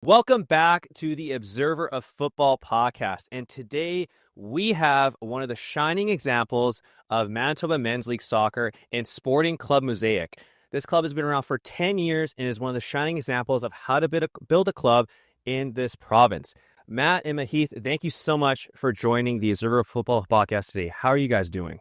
Welcome back to the Observer of Football podcast. And today we have one of the shining examples of Manitoba Men's League Soccer in Sporting Club Mosaic. This club has been around for 10 years and is one of the shining examples of how to build a club in this province. Matt and Mahith, thank you so much for joining the Observer of Football podcast today. How are you guys doing?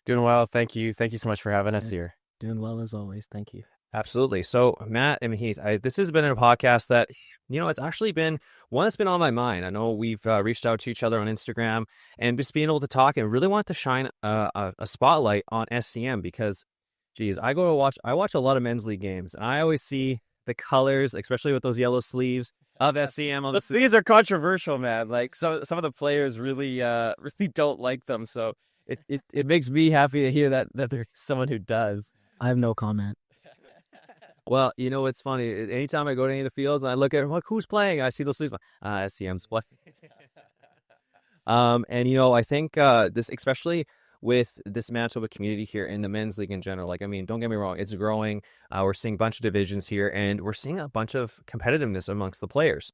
Doing well. Thank you. Thank you so much for having us here. Doing well as always. Thank you. Absolutely. So, Matt and Heath, this has been a podcast that, it's actually been one that's been on my mind. I know we've reached out to each other on Instagram and just being able to talk and really want to shine a spotlight on SCM because, geez, I watch a lot of men's league games and I always see the colors, especially with those yellow sleeves of SCM. The sleeves are controversial, man. Like some of the players really don't like them. So it makes me happy to hear that there's someone who does. I have no comment. Well, it's funny. Anytime I go to any of the fields and I look at like who's playing, I see those sleeves. SCM's playing. I think this, especially with this Manitoba community here in the men's league in general, don't get me wrong, it's growing. We're seeing a bunch of divisions here, and we're seeing a bunch of competitiveness amongst the players.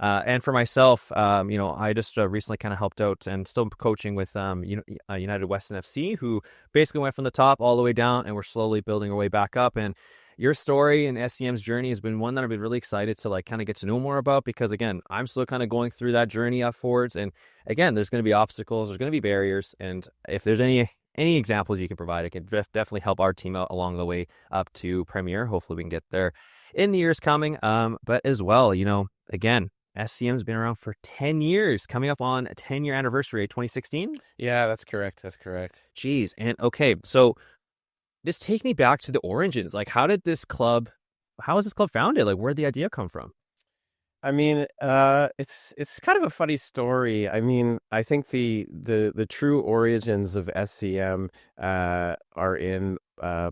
And for myself, I just recently kind of helped out and still coaching with United Weston FC, who basically went from the top all the way down, and we're slowly building our way back up. And your story and SCM's journey has been one that I've been really excited to kind of get to know more about because, again, I'm still kind of going through that journey upwards. And again, there's going to be obstacles, there's going to be barriers. And if there's any examples you can provide, it can definitely help our team out along the way up to Premier. Hopefully we can get there in the years coming. But as well, again, SCM's been around for 10 years, coming up on a 10-year anniversary, 2016? Yeah, that's correct. Jeez. And okay, so just take me back to the origins. Like, how was this club founded? Like, where'd the idea come from? I mean, it's kind of a funny story. I mean, I think the true origins of SCM are in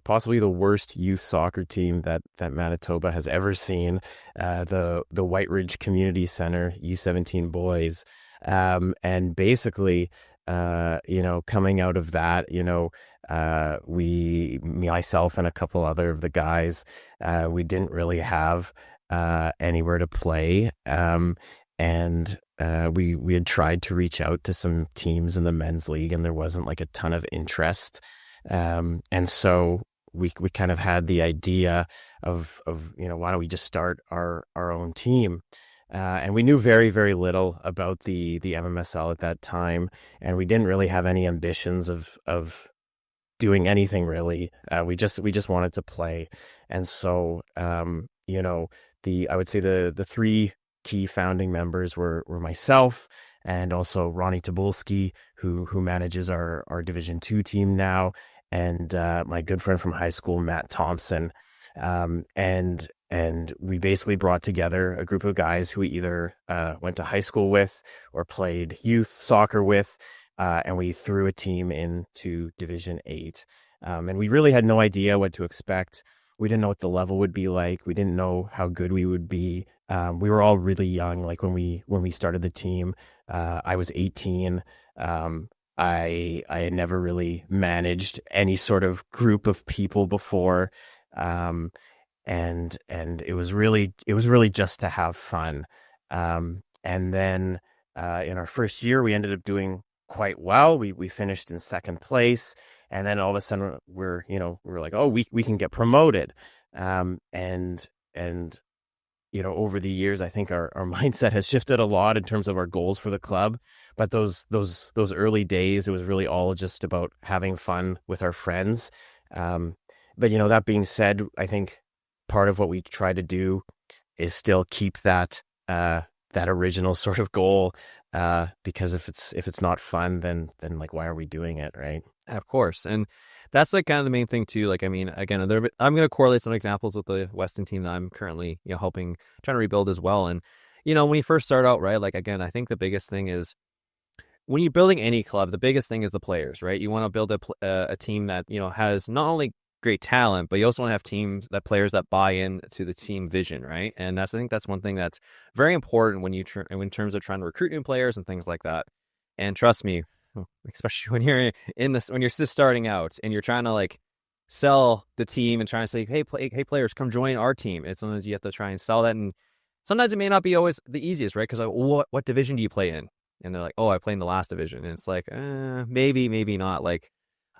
possibly the worst youth soccer team that Manitoba has ever seen, the White Ridge Community Center U17 boys, and basically, coming out of that, myself and a couple other of the guys, we didn't really have anywhere to play. And we had tried to reach out to some teams in the men's league and there wasn't like a ton of interest. And so we kind of had the idea of, why don't we just start our own team? And we knew very, very little about the MMSL at that time. And we didn't really have any ambitions of doing anything really. We just wanted to play. And so, I would say the three key founding members were myself and also Ronnie Tabulski, who manages our Division 2 team now, and my good friend from high school, Matt Thompson. And we basically brought together a group of guys who we either went to high school with or played youth soccer with, and we threw a team into Division 8. And we really had no idea what to expect. We didn't know what the level would be like. We didn't know how good we would be. We were all really young. Like when we started the team, I was 18. I had never really managed any sort of group of people before. And it was really just to have fun. And then in our first year, we ended up doing quite well. We finished in second place, and then all of a sudden we're like, oh, we can get promoted. And over the years, I think our mindset has shifted a lot in terms of our goals for the club. But those early days, it was really all just about having fun with our friends. But that being said, I think part of what we try to do is still keep that original sort of goal, because if it's not fun, then like, why are we doing it, right? Of course. And that's like kind of the main thing too. Like, I mean, again, I'm going to correlate some examples with the Weston team that I'm currently, trying to rebuild as well. And, when you first start out, right, like, again, I think the biggest thing is when you're building any club, the biggest thing is the players, right? You want to build a team that, has not only great talent, but you also want to have players that buy in to the team vision, right? And I think that's one thing that's very important when in terms of trying to recruit new players and things like that. And trust me, especially when you're when you're just starting out and you're trying to like sell the team and trying to say, hey players, come join our team. It's sometimes you have to try and sell that, and sometimes it may not be always the easiest, right? Because like, what division do you play in? And they're like, oh, I play in the last division. And it's like, maybe, maybe not. Like,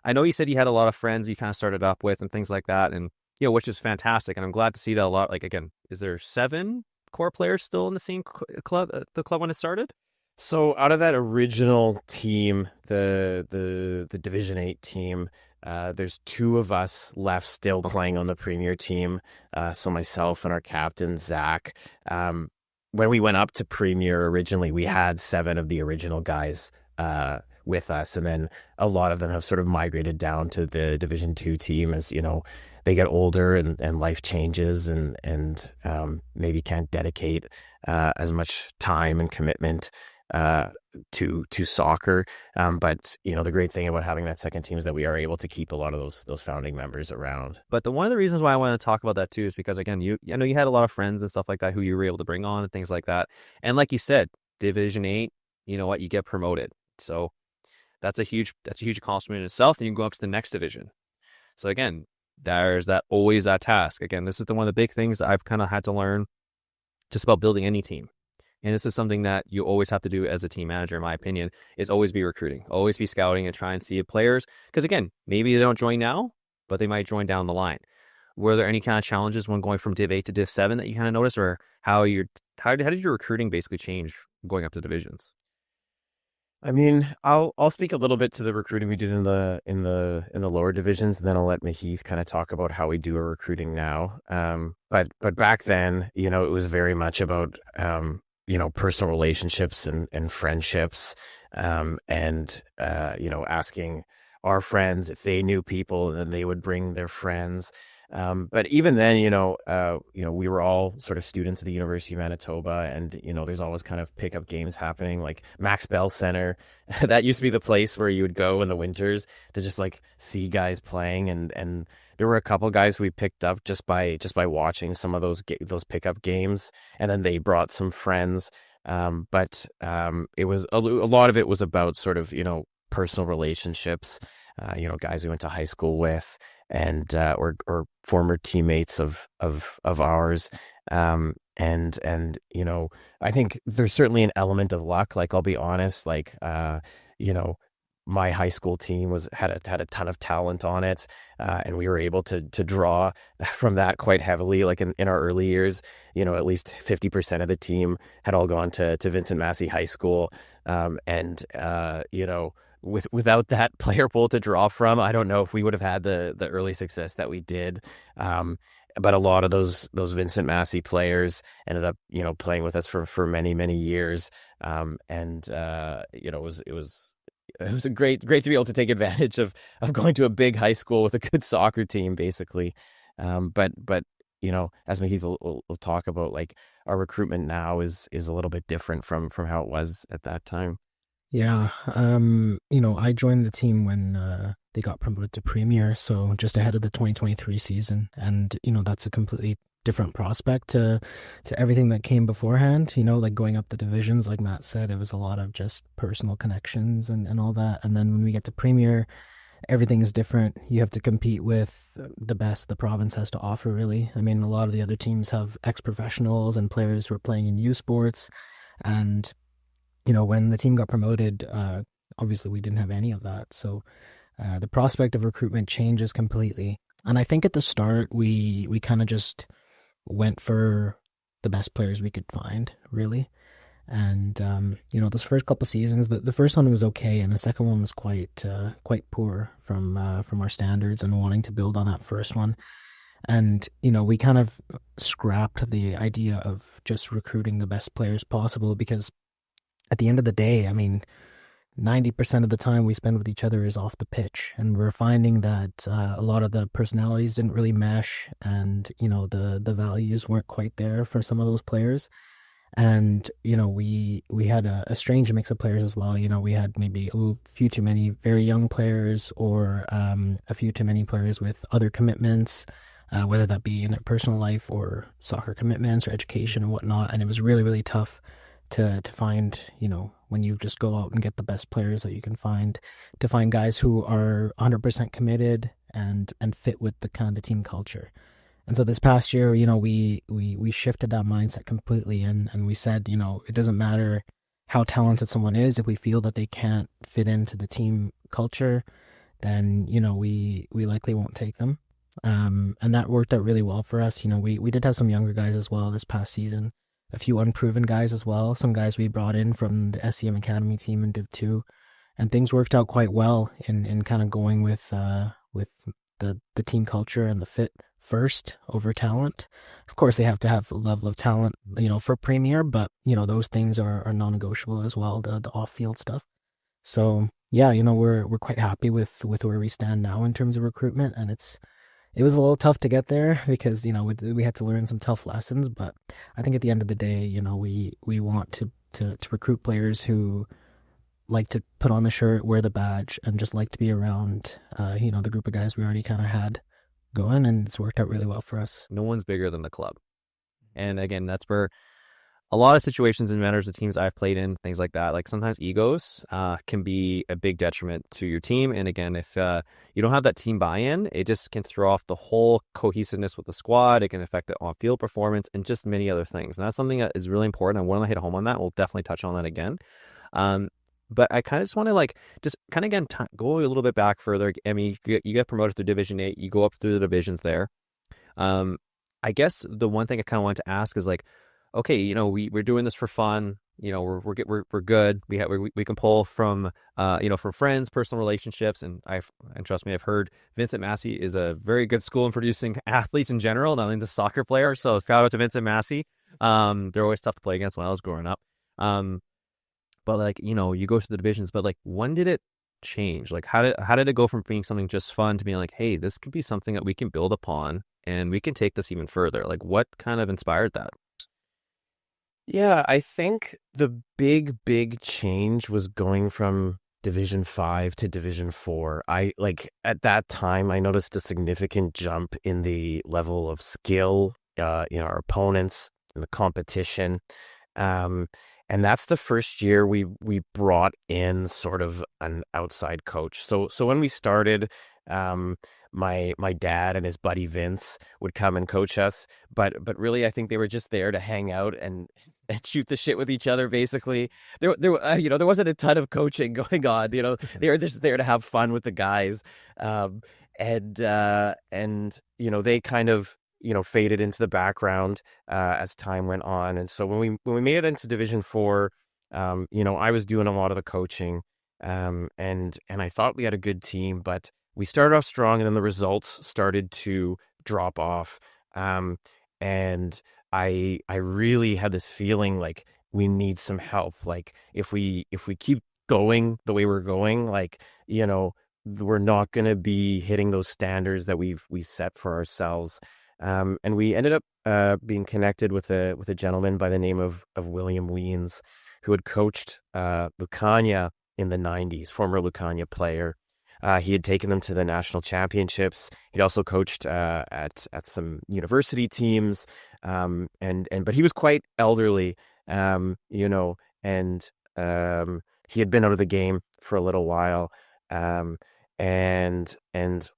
I know you said you had a lot of friends you kind of started up with and things like that. And, which is fantastic. And I'm glad to see that a lot. Like, again, is there 7 core players still in the same club, the club when it started? So out of that original team, the Division 8 team, there's 2 of us left still playing on the Premier team. So myself and our captain, Zach. When we went up to Premier originally, we had 7 of the original guys with us. And then a lot of them have sort of migrated down to the Division 2 team as, they get older and life changes and maybe can't dedicate as much time and commitment to soccer. But the great thing about having that second team is that we are able to keep a lot of those founding members around. But one of the reasons why I want to talk about that too is because, again, I know you had a lot of friends and stuff like that who you were able to bring on and things like that. And like you said, Division 8, you know what, you get promoted. So that's a huge accomplishment in itself. And you can go up to the next division. So again, there's always that task. Again, this is one of the big things that I've kind of had to learn just about building any team. And this is something that you always have to do as a team manager, in my opinion, is always be recruiting, always be scouting and try and see players. Because again, maybe they don't join now, but they might join down the line. Were there any kind of challenges when going from Div 8 to Div 7 that you kind of noticed, or how did your recruiting basically change going up to divisions? I mean, I'll speak a little bit to the recruiting we did in the lower divisions, and then I'll let Mahith kind of talk about how we do our recruiting now. But back then, it was very much about personal relationships and friendships, and asking our friends if they knew people, and then they would bring their friends. But even then, we were all sort of students at the University of Manitoba, and there's always kind of pickup games happening, like Max Bell Center. That used to be the place where you would go in the winters to just like see guys playing, and there were a couple guys we picked up just by watching some of those pickup games, and then they brought some friends. But it was a lot of it was about sort of personal relationships, guys we went to high school with, and or former teammates of ours, and I think there's certainly an element of luck. Like, I'll be honest, like my high school team had a ton of talent on it, and we were able to draw from that quite heavily. Like in our early years, at least 50% of the team had all gone to Vincent Massey High School, and without that player pool to draw from, I don't know if we would have had the early success that we did. But a lot of those Vincent Massey players ended up, playing with us for many, many years. It was a great to be able to take advantage of going to a big high school with a good soccer team, basically. But as Mahith will talk about, like, our recruitment now is a little bit different from how it was at that time. Yeah, I joined the team when they got promoted to Premier, so just ahead of the 2023 season, and that's a completely different prospect to everything that came beforehand. Like going up the divisions, like Matt said, it was a lot of just personal connections and all that. And then when we get to Premier, everything is different. You have to compete with the best the province has to offer, really. I mean, a lot of the other teams have ex-professionals and players who are playing in youth sports, and when the team got promoted, obviously we didn't have any of that. So the prospect of recruitment changes completely. And I think at the start, we kind of just went for the best players we could find, really. And, those first couple seasons, the first one was okay, and the second one was quite poor from our standards, and wanting to build on that first one. And, we kind of scrapped the idea of just recruiting the best players possible, because at the end of the day, I mean, 90% of the time we spend with each other is off the pitch, and we're finding that a lot of the personalities didn't really mesh, and the values weren't quite there for some of those players. And we had a strange mix of players as well. We had maybe a few too many very young players, or a few too many players with other commitments, whether that be in their personal life or soccer commitments or education and whatnot. And it was really, really tough to find, when you just go out and get the best players that you can find, to find guys who are 100% committed and fit with the kind of the team culture. And so this past year, we shifted that mindset completely, and we said, it doesn't matter how talented someone is, if we feel that they can't fit into the team culture, then we likely won't take them. And that worked out really well for us. We did have some younger guys as well this past season, a few unproven guys as well, some guys we brought in from the SEM Academy team in Div 2, and things worked out quite well in kind of going with the team culture and the fit first over talent. Of course, they have to have a level of talent, for Premier, but those things are non-negotiable as well. The off-field stuff. So yeah, we're quite happy with where we stand now in terms of recruitment, and it was a little tough to get there because we had to learn some tough lessons. But I think at the end of the day, we want to recruit players who like to put on the shirt, wear the badge, and just like to be around, the group of guys we already kind of had going, and it's worked out really well for us. No one's bigger than the club. And again, that's where a lot of situations and matters of teams I've played in, things like that, like sometimes egos can be a big detriment to your team. And again, if you don't have that team buy-in, it just can throw off the whole cohesiveness with the squad. It can affect the on-field performance and just many other things. And that's something that is really important. I want to hit home on that. We'll definitely touch on that again. But I kind of just want to just kind of again go a little bit back further. I mean, you get promoted through Division 8, you go up through the divisions there. I guess the one thing I kind of wanted to ask is okay, we're doing this for fun. We're good. We can pull from from friends, personal relationships, and trust me, I've heard Vincent Massey is a very good school in producing athletes in general, not only just soccer players. So shout out to Vincent Massey. They're always tough to play against when I was growing up. But you go through the divisions, but when did it change? How did it go from being something just fun to being hey, this could be something that we can build upon and we can take this even further? What kind of inspired that? Yeah, I think the big change was going from Division 5 to Division 4. At that time, I noticed a significant jump in the level of skill, in our opponents, in the competition. And that's the first year we brought in sort of an outside coach. So when we started, my dad and his buddy Vince would come and coach us, but really I think they were just there to hang out and shoot the shit with each other. Basically, there wasn't a ton of coaching going on. They were just there to have fun with the guys, and they kind of faded into the background as time went on. And so when we made it into Division 4, I was doing a lot of the coaching, and I thought we had a good team, but we started off strong, and then the results started to drop off. And I really had this feeling we need some help. If we keep going the way we're going, we're not going to be hitting those standards that we set for ourselves. And we ended up being connected with a gentleman by the name of William Weens, who had coached Lucania in the 90s, former Lucania player. He had taken them to the national championships. He'd also coached at some university teams, but he was quite elderly, and he had been out of the game for a little while. And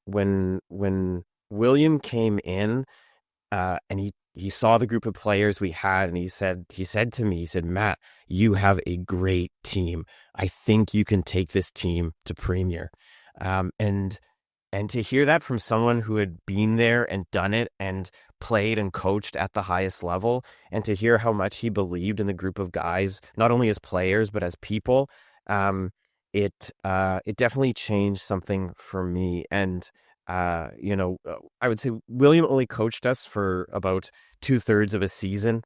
when William came in, and he saw the group of players we had, and he said to me, Matt, you have a great team. I think you can take this team to Premier. And to hear that from someone who had been there and done it and played and coached at the highest level, and to hear how much he believed in the group of guys, not only as players but as people, it definitely changed something for me. And I would say William only coached us for about 2/3 of a season.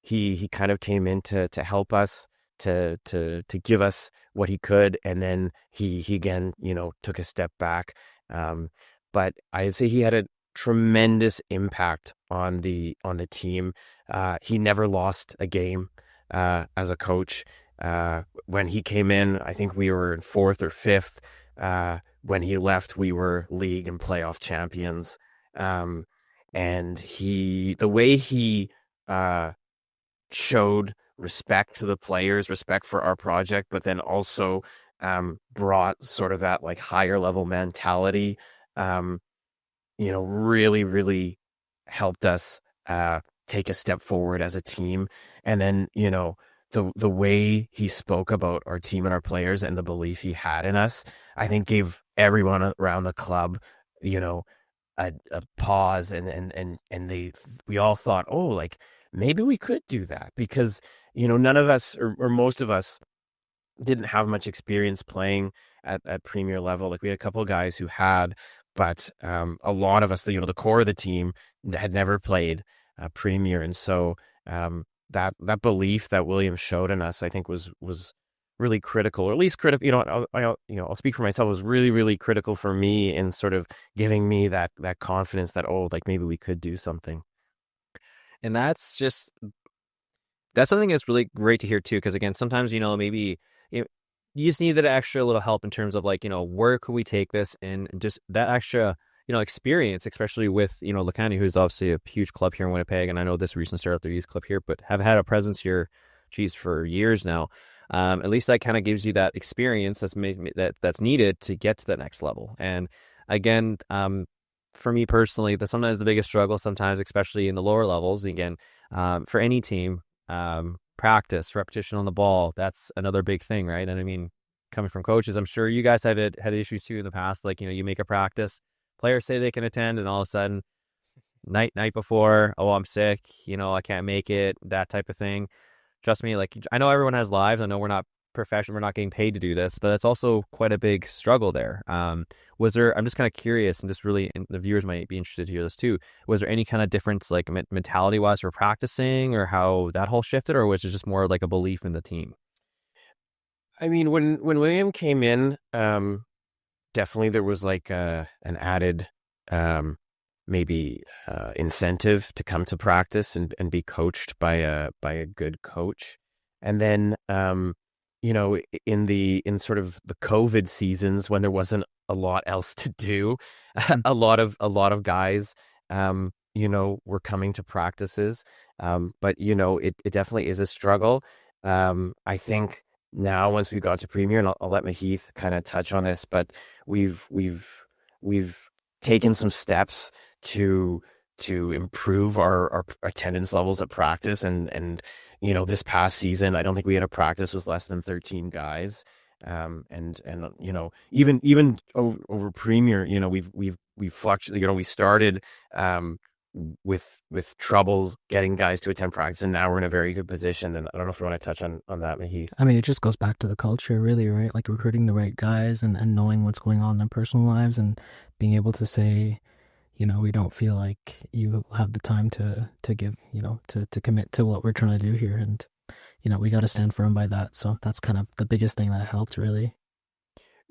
He kind of came in to help us, to give us what he could, and then he again took a step back. But I'd say he had a tremendous impact on the team. He never lost a game as a coach. When he came in, I think we were in 4th or 5th. When he left, we were league and playoff champions. And the way he showed respect to the players, respect for our project, but then also brought sort of that higher level mentality. really, really helped us take a step forward as a team. And then, the way he spoke about our team and our players and the belief he had in us, I think gave everyone around the club, you know, a pause, and we all thought, oh, like maybe we could do that, because none of us, or most of us, didn't have much experience playing at premier level. Like, we had a couple of guys who had, but a lot of us, the core of the team, had never played premier. And so that belief that William showed in us, I think, was really critical, or at least critical. I'll speak for myself. It was really, really critical for me in sort of giving me that confidence that, oh, like maybe we could do something. And that's something that's really great to hear too, because again, sometimes maybe you just need that extra little help in terms of like where could we take this, and just that extra experience, especially with Lacani, who's obviously a huge club here in Winnipeg, and I know this recently started their youth club here, but have had a presence here, geez, for years now. At least that kind of gives you that experience that's needed to get to that next level. And again, for me personally, sometimes the biggest struggle, sometimes especially in the lower levels, again, for any team, practice, repetition on the ball, that's another big thing, right? And I mean, coming from coaches, I'm sure you guys have had issues too in the past. Like, you make a practice, players say they can attend, and all of a sudden, night before, oh, I'm sick, I can't make it, that type of thing. Trust me, like, I know everyone has lives. I know we're not professional, we're not getting paid to do this, but it's also quite a big struggle there. I'm just kind of curious, and just really, and the viewers might be interested to hear this too. Was there any kind of difference, like mentality wise, for practicing, or how that whole shifted, or was it just more like a belief in the team? I mean, when William came in, definitely there was like an added maybe incentive to come to practice and be coached by a good coach. And then in sort of the COVID seasons, when there wasn't a lot else to do, a lot of guys were coming to practices. But it definitely is a struggle. I think now, once we got to premier, and I'll let Mahith kind of touch on this, but we've taken some steps to improve our attendance levels at practice, and this past season, I don't think we had a practice with less than 13 guys. And even over premier, we've fluctuated. We started with trouble getting guys to attend practice, and now we're in a very good position. And I don't know if you want to touch on that, Mahith. I mean, it just goes back to the culture, really, right? Like recruiting the right guys, and knowing what's going on in their personal lives, and being able to say, we don't feel like you have the time to give, to commit to what we're trying to do here. And, we got to stand firm by that. So that's kind of the biggest thing that helped, really.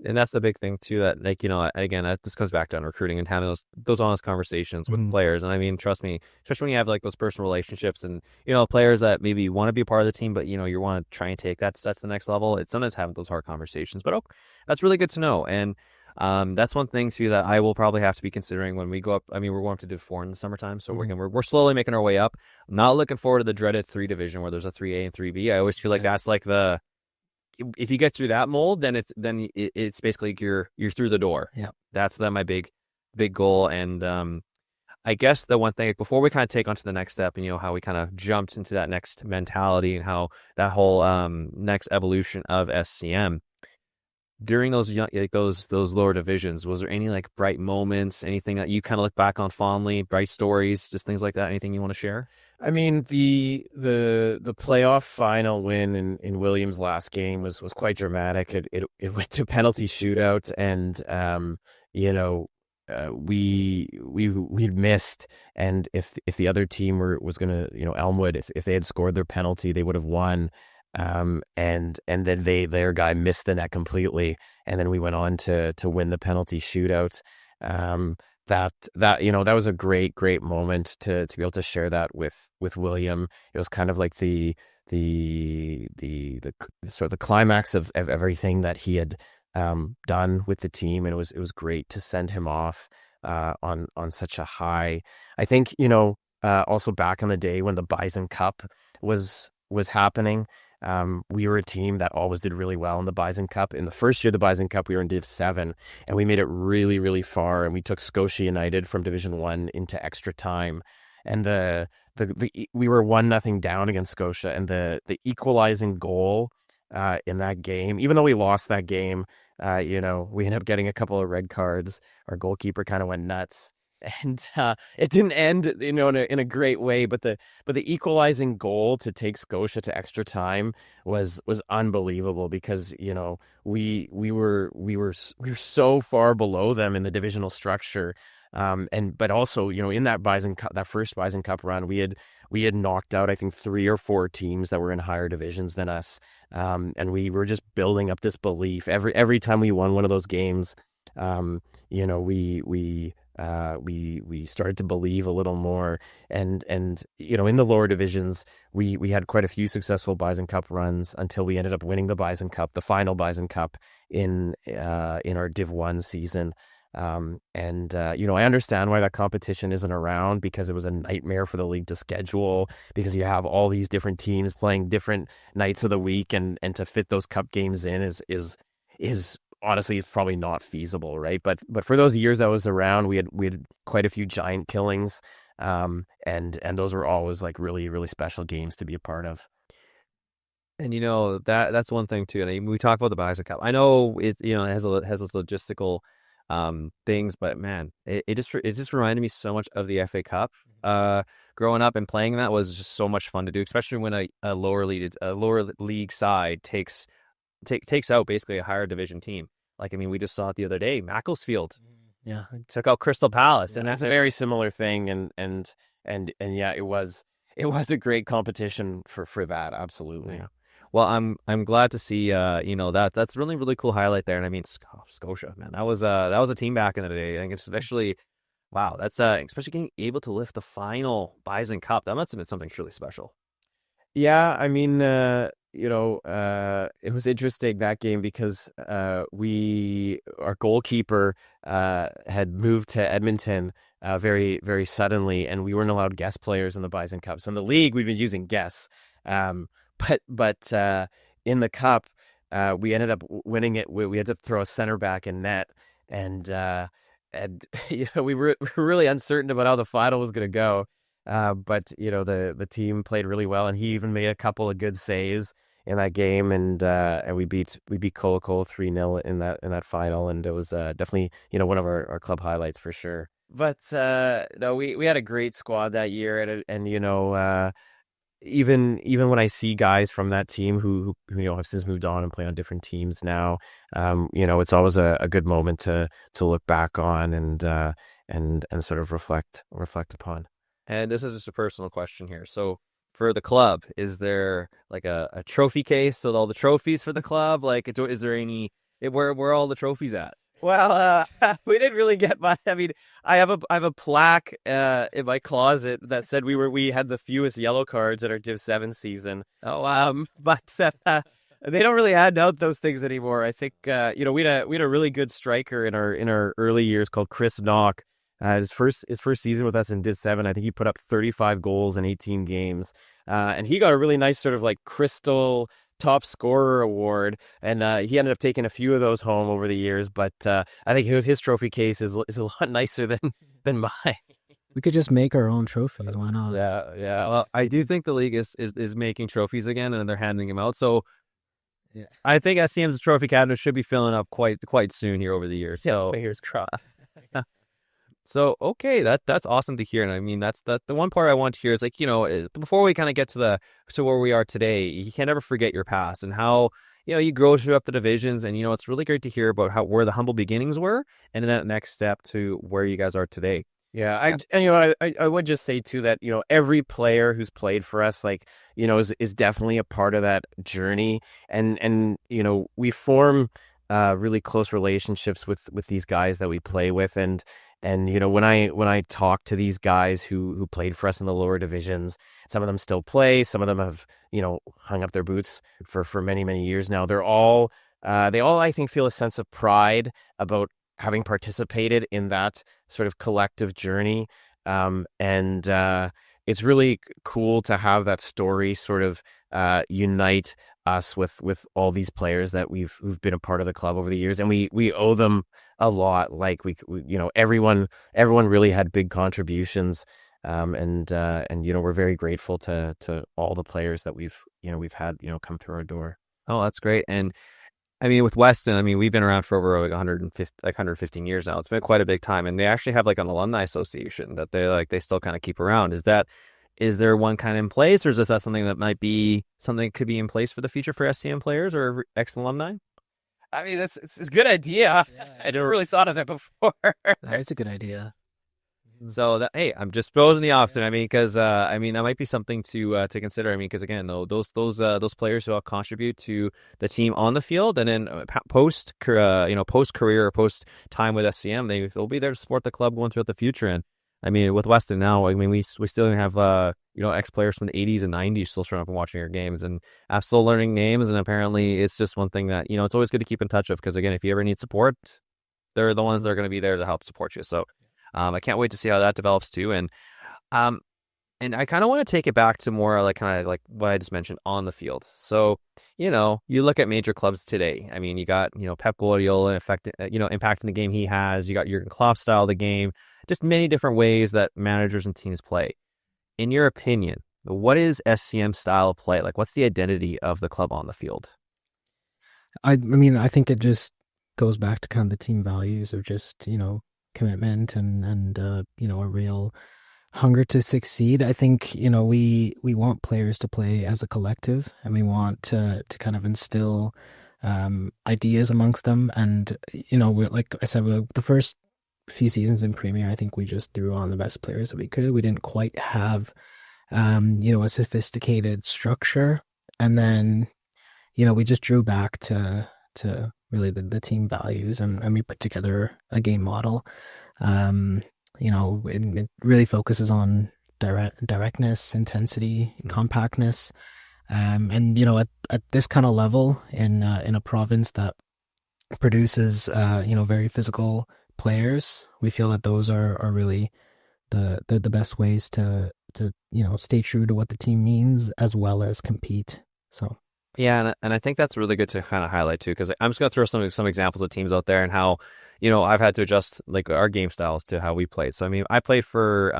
And that's the big thing too, that like, again, that just comes back down recruiting and having those honest conversations with players. And I mean, trust me, especially when you have like those personal relationships, and players that maybe want to be a part of the team, but you want to try and take that's the next level. It's sometimes having those hard conversations. But that's really good to know. And that's one thing too that I will probably have to be considering when we go up. I mean, we're going up to Div 4 in the summertime, so we're slowly making our way up. I'm not looking forward to the dreaded 3 division where there's a 3A and 3B. I always feel like that's like if you get through that mold, then it's basically you're through the door. Yeah, that's my big goal. And I guess the one thing before we kind of take on to the next step, and how we kind of jumped into that next mentality, and how that whole next evolution of SCM during those those lower divisions, was there any like bright moments, anything that you kind of look back on fondly, bright stories, just things like that? Anything you want to share? I mean, the playoff final win in Williams' last game was quite dramatic. It went to penalty shootout, and we'd missed, and if the other team was gonna, Elmwood, if they had scored their penalty, they would have won. And then their guy missed the net completely, and then we went on to win the penalty shootout. That was a great moment to be able to share that with William. It was kind of like the sort of the climax of everything that he had done with the team, and it was great to send him off on such a high. I think also back in the day when the Bison Cup was was happening. We were a team that always did really well in the Bison Cup. In the first year of the Bison Cup, we were in Div 7, and we made it really, really far. And we took Scotia United from Division 1 into extra time. And we were 1-0 down against Scotia. And the equalizing goal in that game, even though we lost that game, we ended up getting a couple of red cards. Our goalkeeper kind of went nuts. And it didn't end, in a great way, but the equalizing goal to take Scotia to extra time was unbelievable, because we were so far below them in the divisional structure, but also in that Bison Cup, that first Bison Cup run, we had knocked out, I think, 3 or 4 teams that were in higher divisions than us, and we were just building up this belief every time we won one of those games. We started to believe a little more, and in the lower divisions, we had quite a few successful Bison Cup runs until we ended up winning the Bison Cup, the final Bison Cup in our Div 1 season. I understand why that competition isn't around, because it was a nightmare for the league to schedule, because you have all these different teams playing different nights of the week, and to fit those cup games in is honestly, it's probably not feasible, right? But for those years that was around, we had quite a few giant killings, and those were always like really, really special games to be a part of. And that's one thing too. And we talk about the Bison Cup. I know it has its logistical things, but man, it just reminded me so much of the FA Cup. Growing up and playing that was just so much fun to do, especially when a lower league side takes out basically a higher division team. We just saw it the other day. Macclesfield, took out Crystal Palace, and that's a very similar thing. And yeah, it was a great competition for that. Absolutely. Yeah. Well, I'm glad to see that's really, really cool highlight there. And Scotia, man, that was a team back in the day. I think it's especially, wow, that's especially getting able to lift the final Bison Cup. That must have been something truly special. Yeah, it was interesting, that game, because our goalkeeper had moved to Edmonton very, very suddenly, and we weren't allowed guest players in the Bison Cup. So in the league, we've been using guests, but in the cup, we ended up winning it. We had to throw a center back in net, and we were really uncertain about how the final was going to go. But the team played really well, and he even made a couple of good saves in that game, and we beat Colo 3-0 in that final, and it was definitely one of our club highlights for sure. But no, we had a great squad that year, and even when I see guys from that team who have since moved on and play on different teams now, it's always a good moment to look back on and sort of reflect upon. And this is just a personal question here. So for the club, is there like a trophy case with all the trophies for the club? Is there any, where are all the trophies at? Well, we didn't really get much. I have a plaque in my closet that said we had the fewest yellow cards at our Div 7 season. But they don't really hand out those things anymore. I think we had a really good striker in our early years called Chris Knock. His first season with us in Div 7, I think he put up 35 goals in 18 games. And he got a really nice sort of like Crystal top scorer award. And he ended up taking a few of those home over the years. But I think his trophy case is a lot nicer than mine. We could just make our own trophies. Why not? Yeah. Well, I do think the league is making trophies again, and they're handing them out. So yeah, I think SCM's trophy cabinet should be filling up quite soon here over the years. So fingers crossed. So, okay, that's awesome to hear. And that's the one part I want to hear is before we kind of get to where we are today, you can't ever forget your past and how, you grow through up the divisions, and, it's really great to hear about where the humble beginnings were and then that next step to where you guys are today. Yeah, I would just say too that every player who's played for us is definitely a part of that journey, and we form really close relationships with these guys that we play with, and when I talk to these guys who played for us in the lower divisions, some of them still play, some of them have hung up their boots for many years now. They all I think feel a sense of pride about having participated in that sort of collective journey, and it's really cool to have that story sort of unite us with all these players that who've been a part of the club over the years, and we owe them a lot. Like everyone really had big contributions, and we're very grateful to all the players that we've had come through our door. Oh, that's great. And I mean, with Weston, I mean, we've been around for over like 115 years now. It's been quite a big time, and they actually have like an alumni association that they still kind of keep around. Is there one kind of in place, or is that something that might be something that could be in place for the future for SCM players or ex-alumni? I mean, it's a good idea. Yeah. I never really thought of that before. That is a good idea. So that, hey, I'm just proposing the option. I mean, because I mean that might be something to consider. I mean, because again, though, those players who contribute to the team on the field, and then post career or post time with SCM, they'll be there to support the club going throughout the future. And I mean, with Weston now, I mean, we still have ex players from the 80s and 90s still showing up and watching our games, and I'm still learning names. And apparently, it's just one thing that it's always good to keep in touch with, because again, if you ever need support, they're the ones that are going to be there to help support you. So. I can't wait to see how that develops too, and I kind of want to take it back to more like kind of like what I just mentioned on the field. So you look at major clubs today. I mean, you got Pep Guardiola impacting the game he has. You got Jurgen Klopp style of the game. Just many different ways that managers and teams play. In your opinion, what is SCM style of play? Like, what's the identity of the club on the field? I mean, I think it just goes back to kind of the team values of just commitment and a real hunger to succeed. I think we want players to play as a collective, and we want to kind of instill ideas amongst them. And like I said, the first few seasons in Premier, I think we just threw on the best players that we could. We didn't quite have a sophisticated structure, and then we just drew back to really the team values, and we put together a game model. It really focuses on directness, intensity, compactness, and at this kind of level in a province that produces very physical players, we feel that those are really the best ways to stay true to what the team means as well as compete. So. Yeah, and I think that's really good to kind of highlight too, because I'm just going to throw some examples of teams out there and how I've had to adjust like our game styles to how we played. So I mean, I played for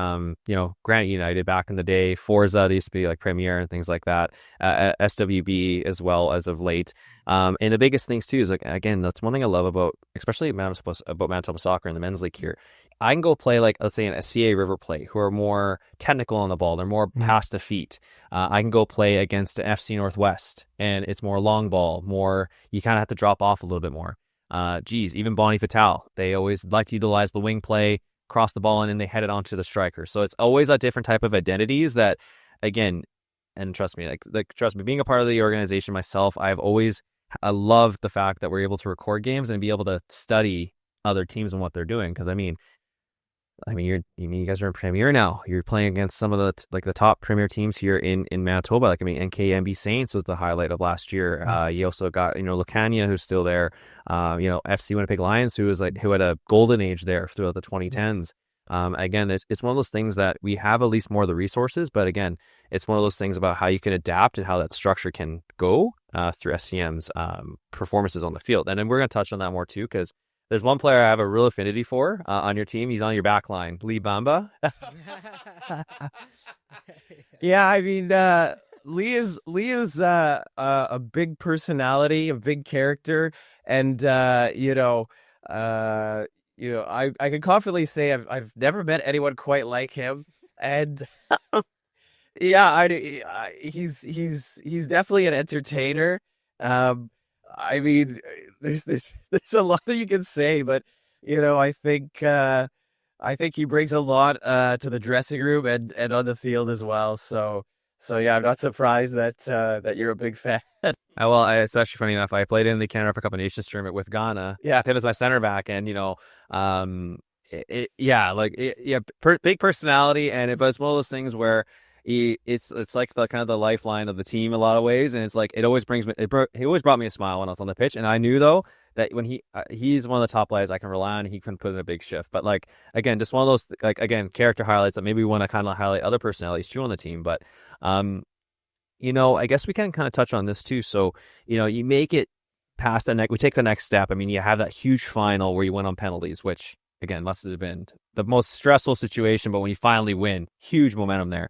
Granite United back in the day, Forza, they used to be like Premier and things like that, SWB as well as of late. And the biggest things too is, like, again, that's one thing I love about especially Manitoba soccer and the men's league here. I can go play like, let's say, a CA River Plate, who are more technical on the ball. They're more past the feet. I can go play against an FC Northwest, and it's more long ball, more, you kind of have to drop off a little bit more. Even Bonnie Fatal, they always like to utilize the wing play, cross the ball, and then they head it onto the striker. So it's always a different type of identities that, again, and trust me, trust me, being a part of the organization myself, I loved the fact that we're able to record games and be able to study other teams and what they're doing. Because I mean, you guys are in Premier now. You're playing against some of the top Premier teams here in Manitoba. Like, I mean, NKMB Saints was the highlight of last year. You also got Lucania, who's still there. FC Winnipeg Lions, who had a golden age there throughout the 2010s. Again, it's one of those things that we have at least more of the resources, but again, it's one of those things about how you can adapt and how that structure can go through SCM's performances on the field. And then we're going to touch on that more too, because there's one player I have a real affinity for on your team. He's on your back line, Lee Bamba. Yeah, I mean, Lee is a big personality, a big character, and I can confidently say I've never met anyone quite like him, and yeah, he's definitely an entertainer. I mean, there's a lot that you can say, but I think he brings a lot to the dressing room and on the field as well. So yeah, I'm not surprised that you're a big fan. It's actually funny enough. I played in the Canada Cup of Nations tournament with Ghana. Yeah, him as my center back, and big personality, but it's one of those things where it's like the kind of the lifeline of the team in a lot of ways, and it's like he always brought me a smile when I was on the pitch. And I knew though that when he's one of the top players I can rely on, he can put in a big shift. But like, again, just one of those character highlights that maybe we want to kind of highlight other personalities too on the team. But I guess we can kind of touch on this too. So, you make it past the next, we take the next step. I mean, you have that huge final where you win on penalties, which again must have been the most stressful situation. But when you finally win, huge momentum there.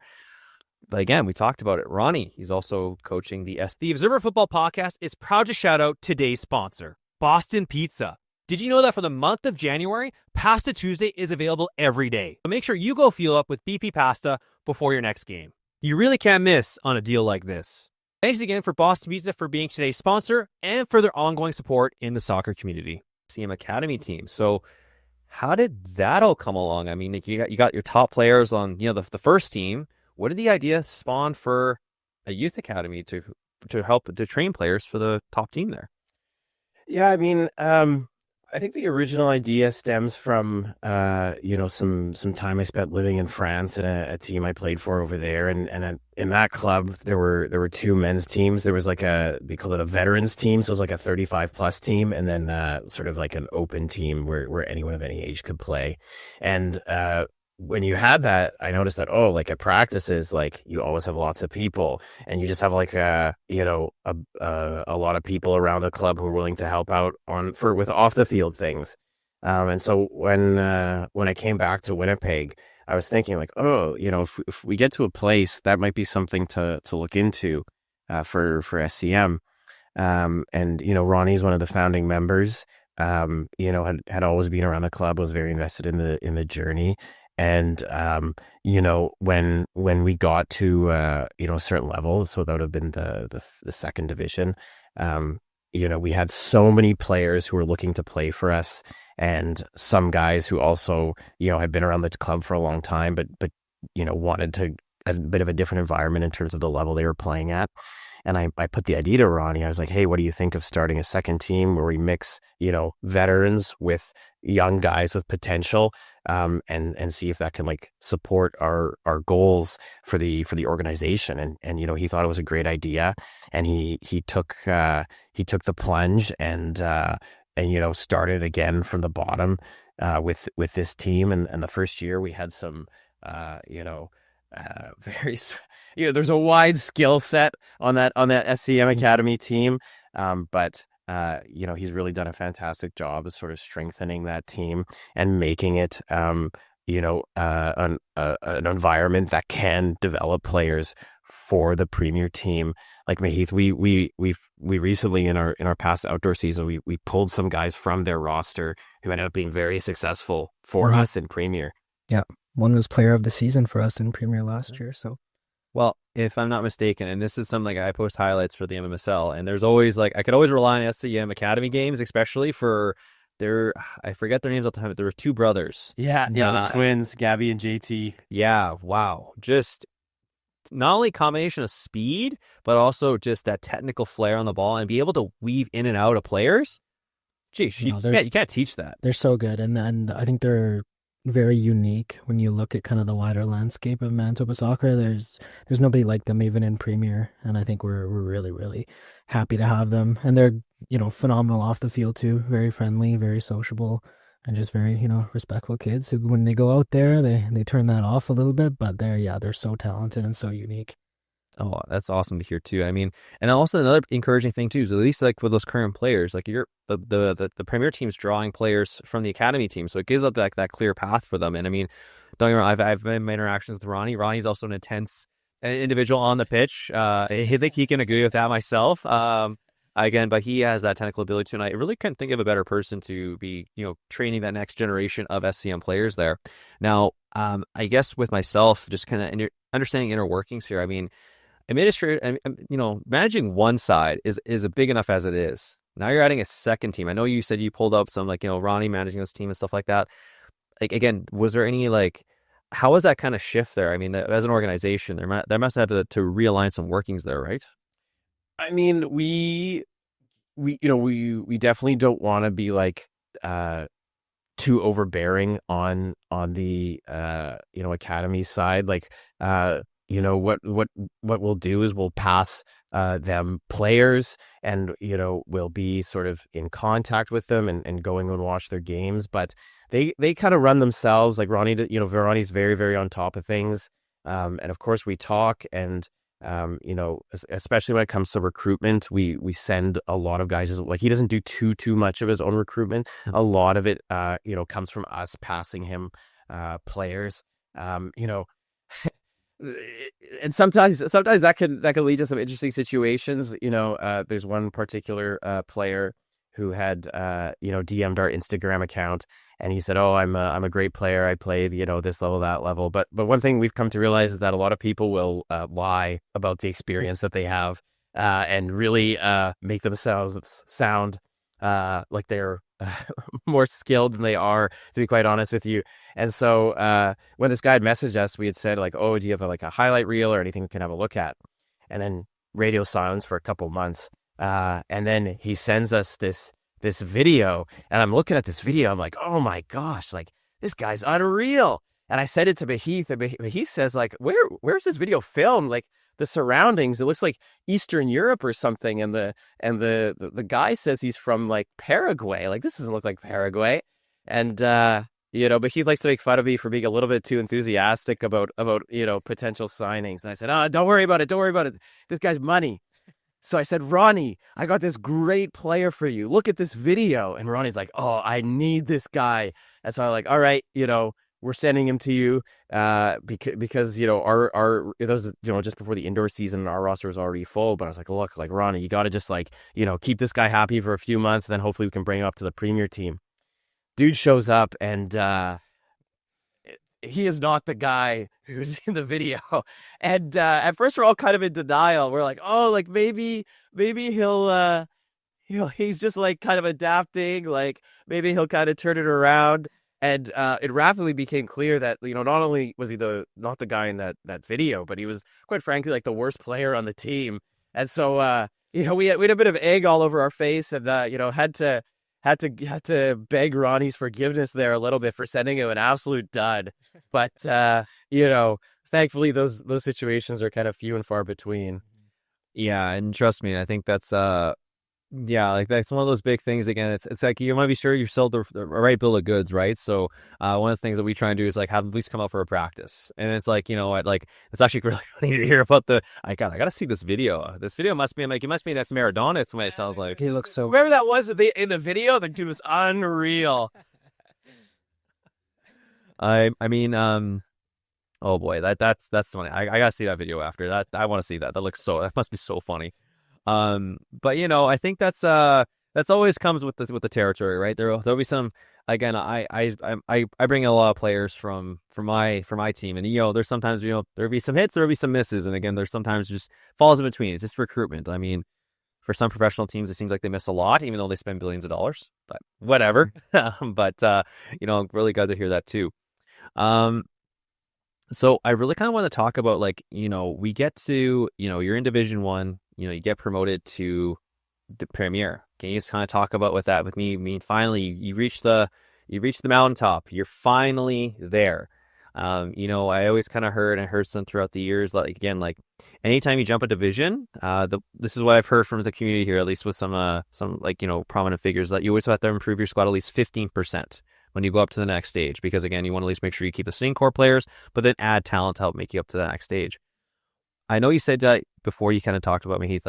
But again, we talked about it. Ronnie, he's also coaching the SD. Observer Football Podcast is proud to shout out today's sponsor, Boston Pizza. Did you know that for the month of January, Pasta Tuesday is available every day? So make sure you go fuel up with BP Pasta before your next game. You really can't miss on a deal like this. Thanks again for Boston Pizza for being today's sponsor and for their ongoing support in the soccer community. CM Academy team. So how did that all come along? I mean, you got your top players on the first team. What did the idea spawn for a youth academy to help to train players for the top team there? Yeah, I mean, I think the original idea stems from some time I spent living in France and a team I played for over there, and in that club there were two men's teams. There was they call it a veterans team, so it was like a 35 plus team, and then sort of like an open team where anyone of any age could play. And when you had that, I noticed that like at practices, like you always have lots of people, and you just have like a lot of people around the club who are willing to help out with off the field things. And so when I came back to Winnipeg, I was thinking like, if we get to a place, that might be something to look into for SCM. And Ronnie's one of the founding members. Had always been around the club, was very invested in the journey. And, when we got to, a certain level, so that would have been the second division, we had so many players who were looking to play for us, and some guys who also, had been around the club for a long time, but wanted a bit of a different environment in terms of the level they were playing at. And I put the idea to Ronnie. I was like, hey, what do you think of starting a second team where we mix, veterans with young guys with potential, and see if that can like support our goals for the organization. And he thought it was a great idea, and he took the plunge and started again from the bottom with this team. And the first year we had some very there's a wide skill set on that SCM Academy team, but he's really done a fantastic job of sort of strengthening that team and making it an environment that can develop players for the premier team. Like Mahith, we recently in our past outdoor season, we pulled some guys from their roster who ended up being very successful for us in premier. Yeah. One was player of the season for us in Premier last year. So, well, if I'm not mistaken, and this is something I post highlights for the MMSL, and there's always I could always rely on SCM Academy games, especially for I forget their names all the time, but there were two brothers. Yeah, the twins, Gabby and JT. Yeah, wow. Just not only combination of speed, but also just that technical flair on the ball and be able to weave in and out of players. Geez, you can't teach that. They're so good, and I think they're very unique when you look at kind of the wider landscape of Manitoba soccer. There's nobody like them even in Premier, and I think we're really, really happy to have them. And they're phenomenal off the field too, very friendly, very sociable, and just very respectful kids who, when they go out there, they turn that off a little bit, but they're so talented and so unique. Oh, that's awesome to hear too. I mean, and also another encouraging thing too is at least like with those current players, like the premier team's drawing players from the academy team, so it gives up that clear path for them. And I mean, don't get me wrong, I've been in my interactions with Ronnie. Ronnie's also an intense individual on the pitch. I think he can agree with that myself. Again, but he has that technical ability too, and I really couldn't think of a better person to be training that next generation of SCM players there. Now, I guess with myself, just kind of understanding inner workings here. I mean, managing one side is big enough as it is. Now you're adding a second team. I know you said you pulled up some Ronnie managing this team and stuff like that. Like, again, was there any how was that kind of shift there? I mean, as an organization, there must have to realign some workings there, right? I mean, we definitely don't want to be too overbearing on the academy side. What we'll do is we'll pass them players, and we'll be sort of in contact with them and going and watch their games, but they kind of run themselves. Like Ronnie, Ronnie's very, very on top of things, and of course we talk, and especially when it comes to recruitment, we send a lot of guys, like he doesn't do too much of his own recruitment. A lot of it, comes from us passing him players. And sometimes that can lead to some interesting situations. There's one particular player who had DM'd our Instagram account, and he said, "Oh, I'm a great player. I played this level, that level." But one thing we've come to realize is that a lot of people will lie about the experience that they have, and really make themselves sound like they're more skilled than they are, to be quite honest with you. And so when this guy had messaged us, we had said like, "Oh, do you have a highlight reel or anything we can have a look at?" And then radio silence for a couple months. And then he sends us this video, and I'm looking at this video. I'm like, "Oh my gosh, like this guy's unreal." And I sent it to Mahith, and Mahith says like, "Where's this video filmed? Like the surroundings, it looks like Eastern Europe or something." And the guy says he's from like Paraguay. Like this doesn't look like Paraguay. And but he likes to make fun of me for being a little bit too enthusiastic about potential signings. And I said, "Oh, don't worry about it. Don't worry about it. This guy's money." So I said, "Ronnie, I got this great player for you. Look at this video." And Ronnie's like, "Oh, I need this guy." And so I'm like, "All right, we're sending him to you because our it was just before the indoor season, our roster was already full." But I was like, "Look, like Ronnie, you got to just keep this guy happy for a few months, and then hopefully we can bring him up to the premier team." Dude shows up, and he is not the guy who's in the video. And at first we're all kind of in denial. We're like, "Oh, like maybe he's just like kind of adapting, like maybe he'll kind of turn it around." And it rapidly became clear that not only was he not the guy in that video, but he was quite frankly like the worst player on the team. And so we had a bit of egg all over our face, and had to beg Ronnie's forgiveness there a little bit for sending him an absolute dud. But thankfully those situations are kind of few and far between. Yeah, and trust me, I think that's like that's one of those big things. Again, it's like you want to be sure you sell the right bill of goods, right? So one of the things that we try and do is like have at least come out for a practice. And it's like, what, like it's actually really funny to hear about I gotta see this video. This video must be that's Maradona. It's the way it sounds like. He looks so. Whoever that was in the video, the dude was unreal. I mean, oh boy, that's funny. I gotta see that video after that. I want to see that. That must be so funny. But I think that's always comes with the territory, right? There'll be some. Again, I bring a lot of players from my team, and there's sometimes there'll be some hits, there'll be some misses, and again, there's sometimes just falls in between. It's just recruitment. I mean, for some professional teams, it seems like they miss a lot, even though they spend billions of dollars. But whatever. But really glad to hear that too. So I really kind of want to talk about we get to you're in Division 1. You get promoted to the Premier. Can you just kind of talk about with that with me? I mean, finally, you reach the mountaintop. You're finally there. I always kind of heard some throughout the years, like anytime you jump a division, this is what I've heard from the community here, at least with some prominent figures, that you always have to improve your squad at least 15% when you go up to the next stage, because again, you want to at least make sure you keep the same core players, but then add talent to help make you up to the next stage. I know you said that before you kind of talked about Mahith,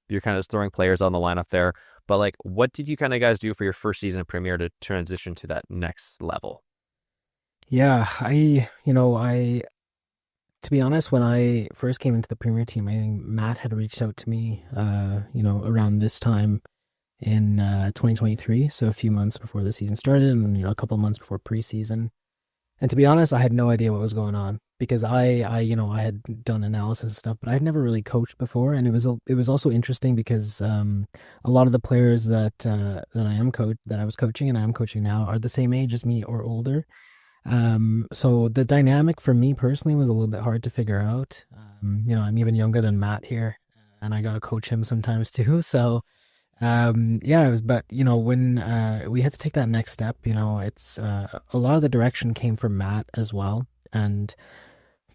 you're kind of just throwing players on the lineup there, but what did you kind of guys do for your first season of Premier to transition to that next level? Yeah, to be honest, when I first came into the Premier team, I think Matt had reached out to me, around this time in 2023, so a few months before the season started, and a couple of months before preseason. And to be honest, I had no idea what was going on, because I had done analysis and stuff, but I had never really coached before, and it was also interesting because a lot of the players that I was coaching and I am coaching now are the same age as me or older. So the dynamic for me personally was a little bit hard to figure out. I'm even younger than Matt here, and I got to coach him sometimes too. So when we had to take that next step, it's a lot of the direction came from Matt as well. And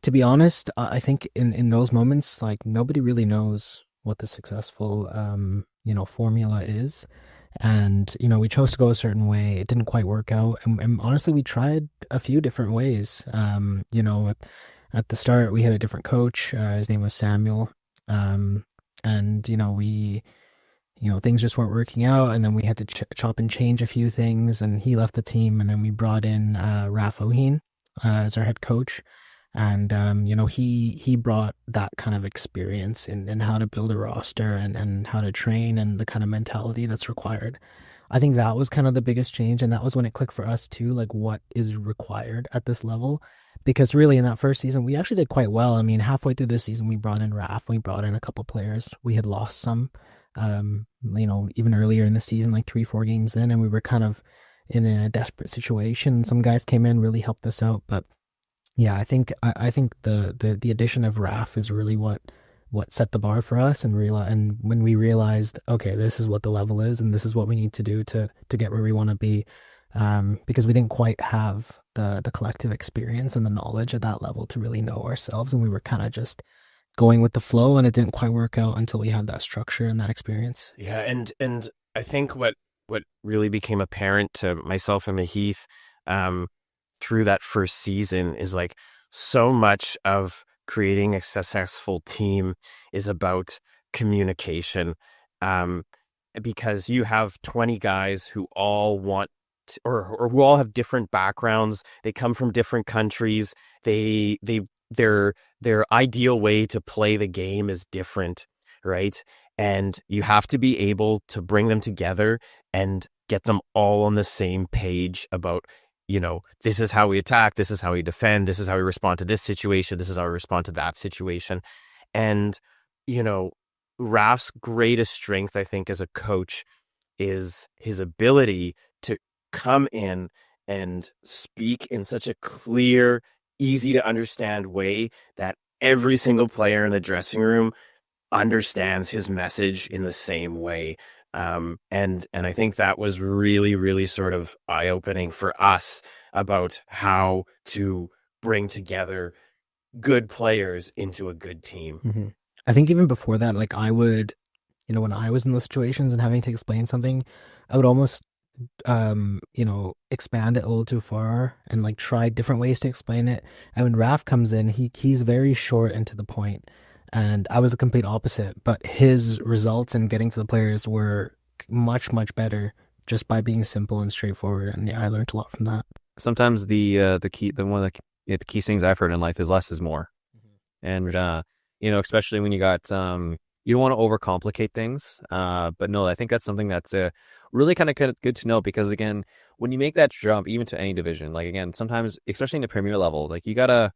to be honest, I think in those moments, nobody really knows what the successful formula is. And we chose to go a certain way. It didn't quite work out, and honestly, we tried a few different ways. At the start, we had a different coach. His name was Samuel. And things just weren't working out, and then we had to chop and change a few things, and he left the team, and then we brought in Raf Oheen as our head coach. And he brought that kind of experience in how to build a roster and how to train and the kind of mentality that's required. I think that was kind of the biggest change, and that was when it clicked for us too, like what is required at this level. Because really, in that first season, we actually did quite well. I mean, halfway through this season, we brought in Raf, we brought in a couple players. We had lost some, even earlier in the season, like 3-4 games in, and we were kind of in a desperate situation. Some guys came in, really helped us out, but yeah, I think the addition of Raf is really what set the bar for us, and when we realized, okay, this is what the level is, and this is what we need to do to get where we want to be, because we didn't quite have the collective experience and the knowledge at that level to really know ourselves, and we were kind of just going with the flow, and it didn't quite work out until we had that structure and that experience. Yeah, and I think what really became apparent to myself and Mahith through that first season is like so much of creating a successful team is about communication, because you have 20 guys who all want to, or who all have different backgrounds. They come from different countries. Their ideal way to play the game is different, right? And you have to be able to bring them together and get them all on the same page about, this is how we attack, this is how we defend, this is how we respond to this situation, this is how we respond to that situation. And, Raf's greatest strength, I think, as a coach is his ability to come in and speak in such a clear, easy to understand way that every single player in the dressing room understands his message in the same way. And I think that was really, really sort of eye-opening for us about how to bring together good players into a good team. Mm-hmm. I think even before that, like I would, when I was in those situations and having to explain something, I would almost, expand it a little too far and like try different ways to explain it. And when Raf comes in, he's very short and to the point. And I was the complete opposite, but his results in getting to the players were much, much better just by being simple and straightforward. And yeah, I learned a lot from that. Sometimes the key things I've heard in life is less is more. And especially when you got you don't want to overcomplicate things, but no, I think that's something that's really kind of good to know, because again, when you make that jump even to any division, like again, sometimes especially in the Premier level, like you gotta,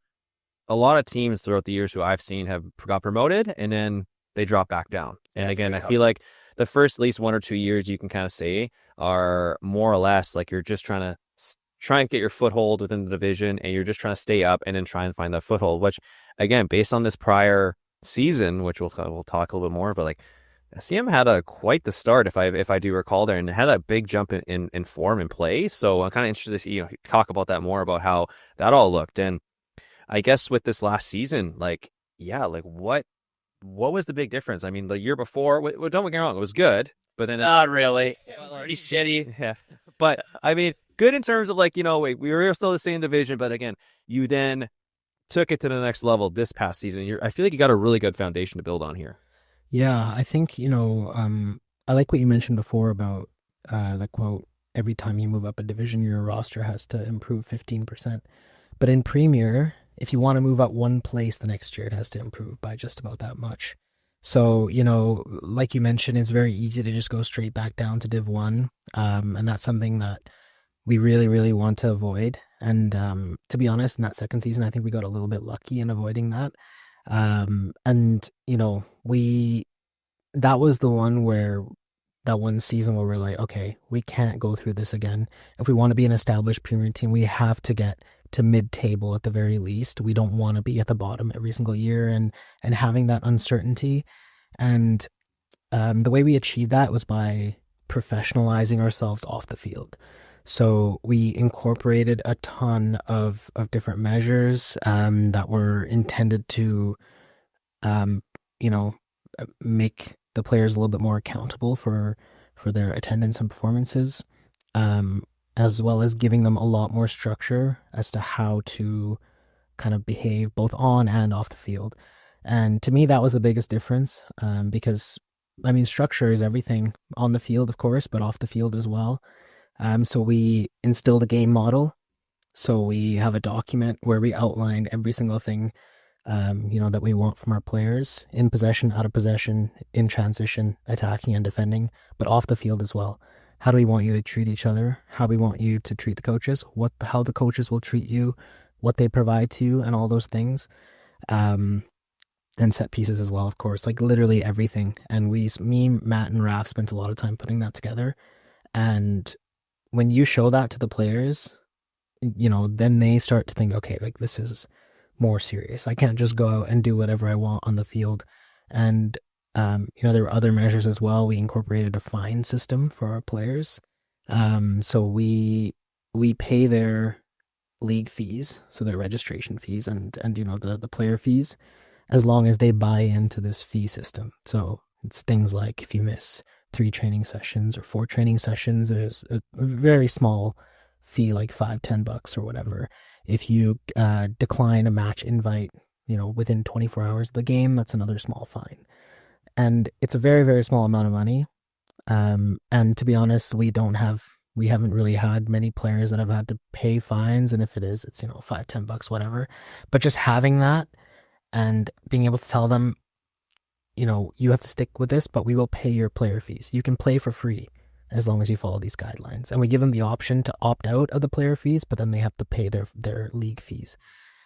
a lot of teams throughout the years who I've seen have got promoted and then they drop back down. And again, I feel like the first at least 1 or 2 years you can kind of say are more or less like you're just trying to get your foothold within the division, and you're just trying to stay up and then try and find that foothold, which again, based on this prior season, which we'll talk a little bit more, but like SCM had quite the start, if I do recall there, and had a big jump in form and play. So I'm kind of interested to talk about that more, about how that all looked. And I guess with this last season, like what was the big difference? I mean, the year before, don't get me wrong, it was good, but then not really. It was pretty shitty. Yeah, but I mean, good in terms of like, we were still the same division, but again, you then took it to the next level this past season. I feel like you got a really good foundation to build on here. Yeah, I think, I like what you mentioned before about the quote, every time you move up a division, your roster has to improve 15%. But in Premier, if you want to move up one place the next year, it has to improve by just about that much. So, like you mentioned, it's very easy to just go straight back down to Div 1. And that's something that we really, really want to avoid. And to be honest, in that second season, I think we got a little bit lucky in avoiding that. That was the one season where we're like, okay, we can't go through this again. If we want to be an established Premier team, we have to get to mid-table at the very least. We don't want to be at the bottom every single year and having that uncertainty. And the way we achieved that was by professionalizing ourselves off the field. So we incorporated a ton of different measures that were intended to, make the players a little bit more accountable for their attendance and performances, as well as giving them a lot more structure as to how to kind of behave both on and off the field. And to me, that was the biggest difference, because, I mean, structure is everything on the field, of course, but off the field as well. So we instilled a game model. So we have a document where we outline every single thing, that we want from our players in possession, out of possession, in transition, attacking and defending, but off the field as well. How do we want you to treat each other? How we want you to treat the coaches? How the coaches will treat you, what they provide to you, and all those things. And set pieces as well, of course, like literally everything. And me, Matt, and Raph spent a lot of time putting that together. And when you show that to the players, then they start to think, okay, like this is more serious. I can't just go out and do whatever I want on the field. And, there were other measures as well. We incorporated a fine system for our players. So we pay their league fees, so their registration fees and the player fees, as long as they buy into this fee system. So it's things like if you miss 3 training sessions or 4 training sessions, there's a very small fee, like $5-10 or whatever. If you decline a match invite, within 24 hours of the game, that's another small fine. And it's a very, very small amount of money. And to be honest, we haven't really had many players that have had to pay fines. And if it is, it's, $5-10, whatever. But just having that and being able to tell them, you have to stick with this, but we will pay your player fees. You can play for free as long as you follow these guidelines. And we give them the option to opt out of the player fees, but then they have to pay their league fees.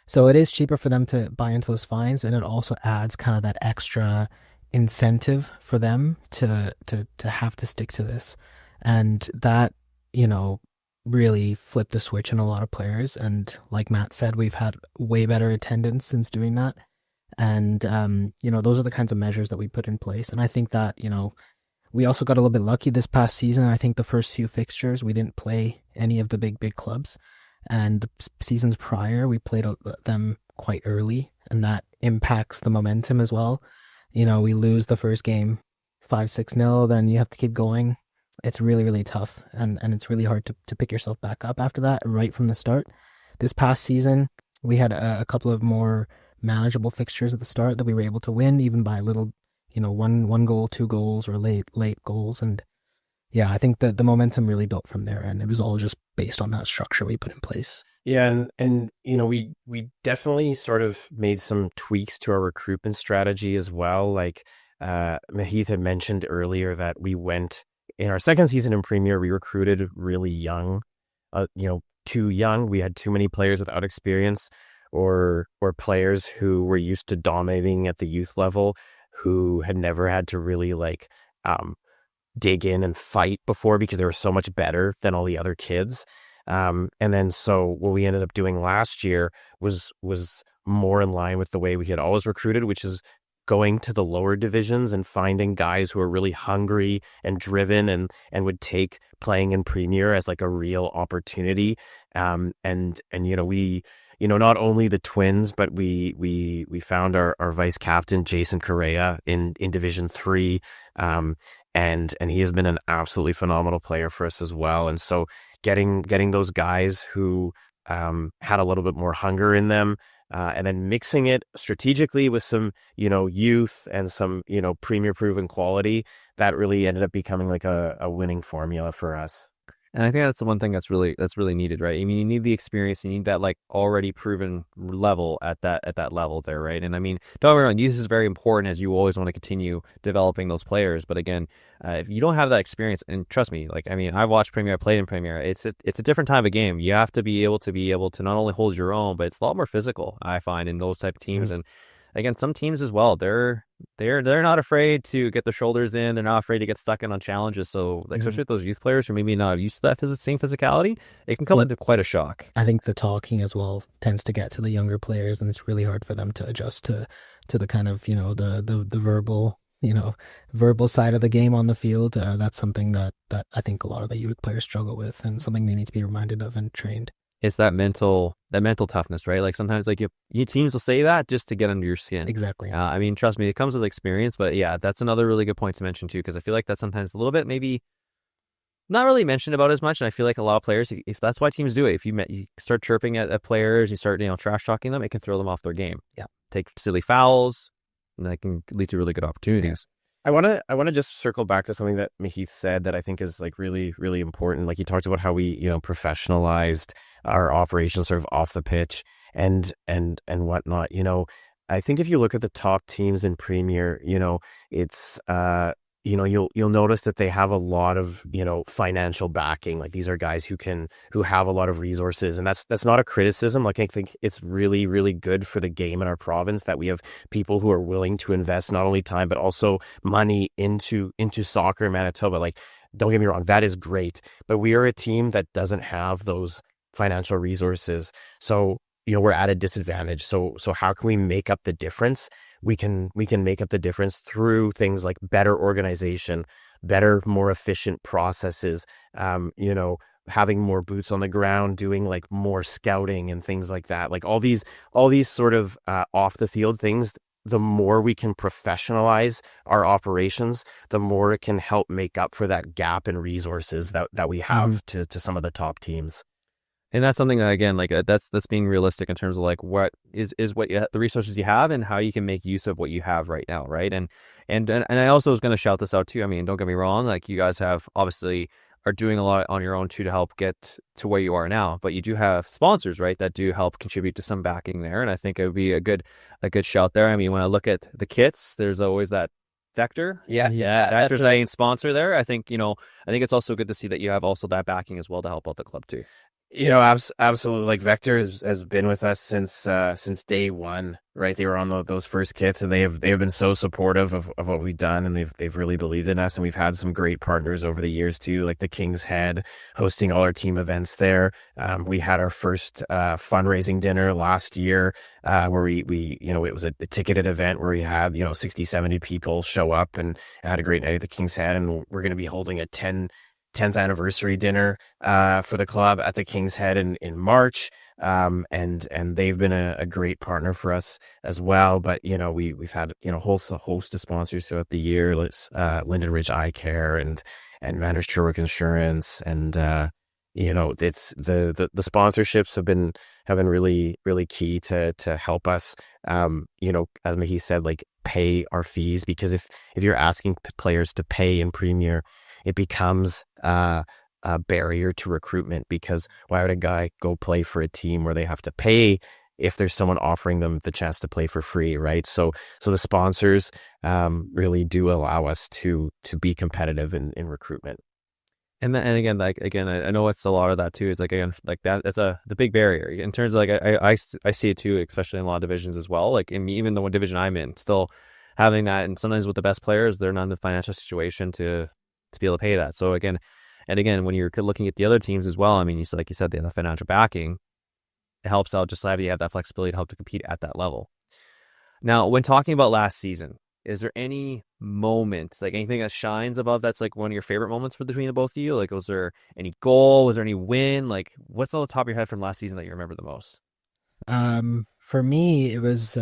So it is cheaper for them to buy into those fines, and it also adds kind of that extra incentive for them to have to stick to this. And that, really flipped the switch in a lot of players. And like Matt said, we've had way better attendance since doing that. And, those are the kinds of measures that we put in place. And I think that, we also got a little bit lucky this past season. I think the first few fixtures, we didn't play any of the big clubs. And the seasons prior, we played them quite early. And that impacts the momentum as well. We lose the first game 5-6-0, then you have to keep going. It's really, really tough. And it's really hard to pick yourself back up after that right from the start. This past season, we had a couple of more manageable fixtures at the start that we were able to win, even by a little, one goal, 2 goals, or late goals. And yeah, I think that the momentum really built from there, and it was all just based on that structure we put in place. Yeah, and we definitely sort of made some tweaks to our recruitment strategy as well. Like Mahith had mentioned earlier that we went in our second season in Premier, we recruited really young, too young. We had too many players without experience, or players who were used to dominating at the youth level, who had never had to really dig in and fight before because they were so much better than all the other kids. And then so what we ended up doing last year was more in line with the way we had always recruited, which is going to the lower divisions and finding guys who are really hungry and driven and would take playing in Premier as like a real opportunity. And we, not only the twins, but we found our vice captain, Jason Correa, in Division 3. And he has been an absolutely phenomenal player for us as well. And so getting those guys who had a little bit more hunger in them, and then mixing it strategically with some, youth and some, Premier proven quality, that really ended up becoming like a winning formula for us. And I think that's the one thing that's really needed, right? I mean, you need the experience, you need that like already proven level at that level there, right? And I mean, don't get me wrong, this is very important, as you always want to continue developing those players. But again, if you don't have that experience, and trust me, like, I mean, I've watched Premier, I played in Premier. It's a different type of game. You have to be able to not only hold your own, but it's a lot more physical, I find, in those type of teams. Mm-hmm. And again, some teams as well, they're not afraid to get their shoulders in. They're not afraid to get stuck in on challenges. So, like, especially with those youth players who maybe not used to that same physicality, it can come into quite a shock. I think the talking as well tends to get to the younger players, and it's really hard for them to adjust to the kind of, the verbal side of the game on the field. That's something that I think a lot of the youth players struggle with, and something they need to be reminded of and trained. It's that mental toughness, right? Like sometimes like you teams will say that just to get under your skin. Exactly. I mean, trust me, it comes with experience, but yeah, that's another really good point to mention too, because I feel like that's sometimes a little bit maybe not really mentioned about as much. And I feel like a lot of players, if that's why teams do it, if you start chirping at players, you start, trash talking them, it can throw them off their game. Yeah. Take silly fouls, and that can lead to really good opportunities. I want to just circle back to something that Mahith said that I think is like really, really important. Like he talked about how we, professionalized our operations sort of off the pitch and whatnot. I think if you look at the top teams in Premier, it's you'll notice that they have a lot of financial backing. Like these are guys who have a lot of resources, and that's not a criticism. Like I think it's really, really good for the game in our province that we have people who are willing to invest not only time but also money into soccer in Manitoba. Like don't get me wrong, that is great, but we are a team that doesn't have those financial resources, so we're at a disadvantage. So how can we make up the difference? We can make up the difference through things like better organization, better, more efficient processes, having more boots on the ground, doing like more scouting and things like that. Like all these sort of off the field things, the more we can professionalize our operations, the more it can help make up for that gap in resources that we have to some of the top teams. And that's something that, again, like that's being realistic in terms of like what is what the resources you have and how you can make use of what you have right now, right? And I also was going to shout this out too. I mean, don't get me wrong, like you guys have obviously are doing a lot on your own too to help get to where you are now, but you do have sponsors, right, that do help contribute to some backing there, and I think it would be a good shout there. I mean, when I look at the kits, there's always that Vector. Yeah. Vector's the main sponsor there. I think it's also good to see that you have also that backing as well to help out the club too. Absolutely. Like Vector has been with us since day one, right? They were on those first kits, and they have been so supportive of what we've done, and they've really believed in us. And we've had some great partners over the years too, like the King's Head hosting all our team events there. We had our first fundraising dinner last year, where we it was a ticketed event where we had 60, 70 people show up and had a great night at the King's Head, and we're going to be holding a 10th anniversary dinner for the club at the King's Head in March, and they've been a great partner for us as well. But we've had a host of sponsors throughout the year. Linden Ridge Eye Care and Manders Sherwood Insurance, and it's the sponsorships have been really, really key to help us as Mahith said, like pay our fees, because if you're asking players to pay in Premier, it becomes a barrier to recruitment, because why would a guy go play for a team where they have to pay if there's someone offering them the chance to play for free, right? So the sponsors really do allow us to be competitive in recruitment. And again, I know it's a lot of that too. It's like, again, like that's the big barrier in terms of like, I see it too, especially in a lot of divisions as well. Like even the one division I'm in, still having that, and sometimes with the best players, they're not in the financial situation to be able to pay that. So again, when you're looking at the other teams as well, I mean, like you said, they have the financial backing. It helps out just to have you have that flexibility to help to compete at that level. Now, when talking about last season, is there any moment, like anything that shines above that's like one of your favorite moments between the both of you? Like, was there any goal? Was there any win? Like, what's on the top of your head from last season that you remember the most? For me, it was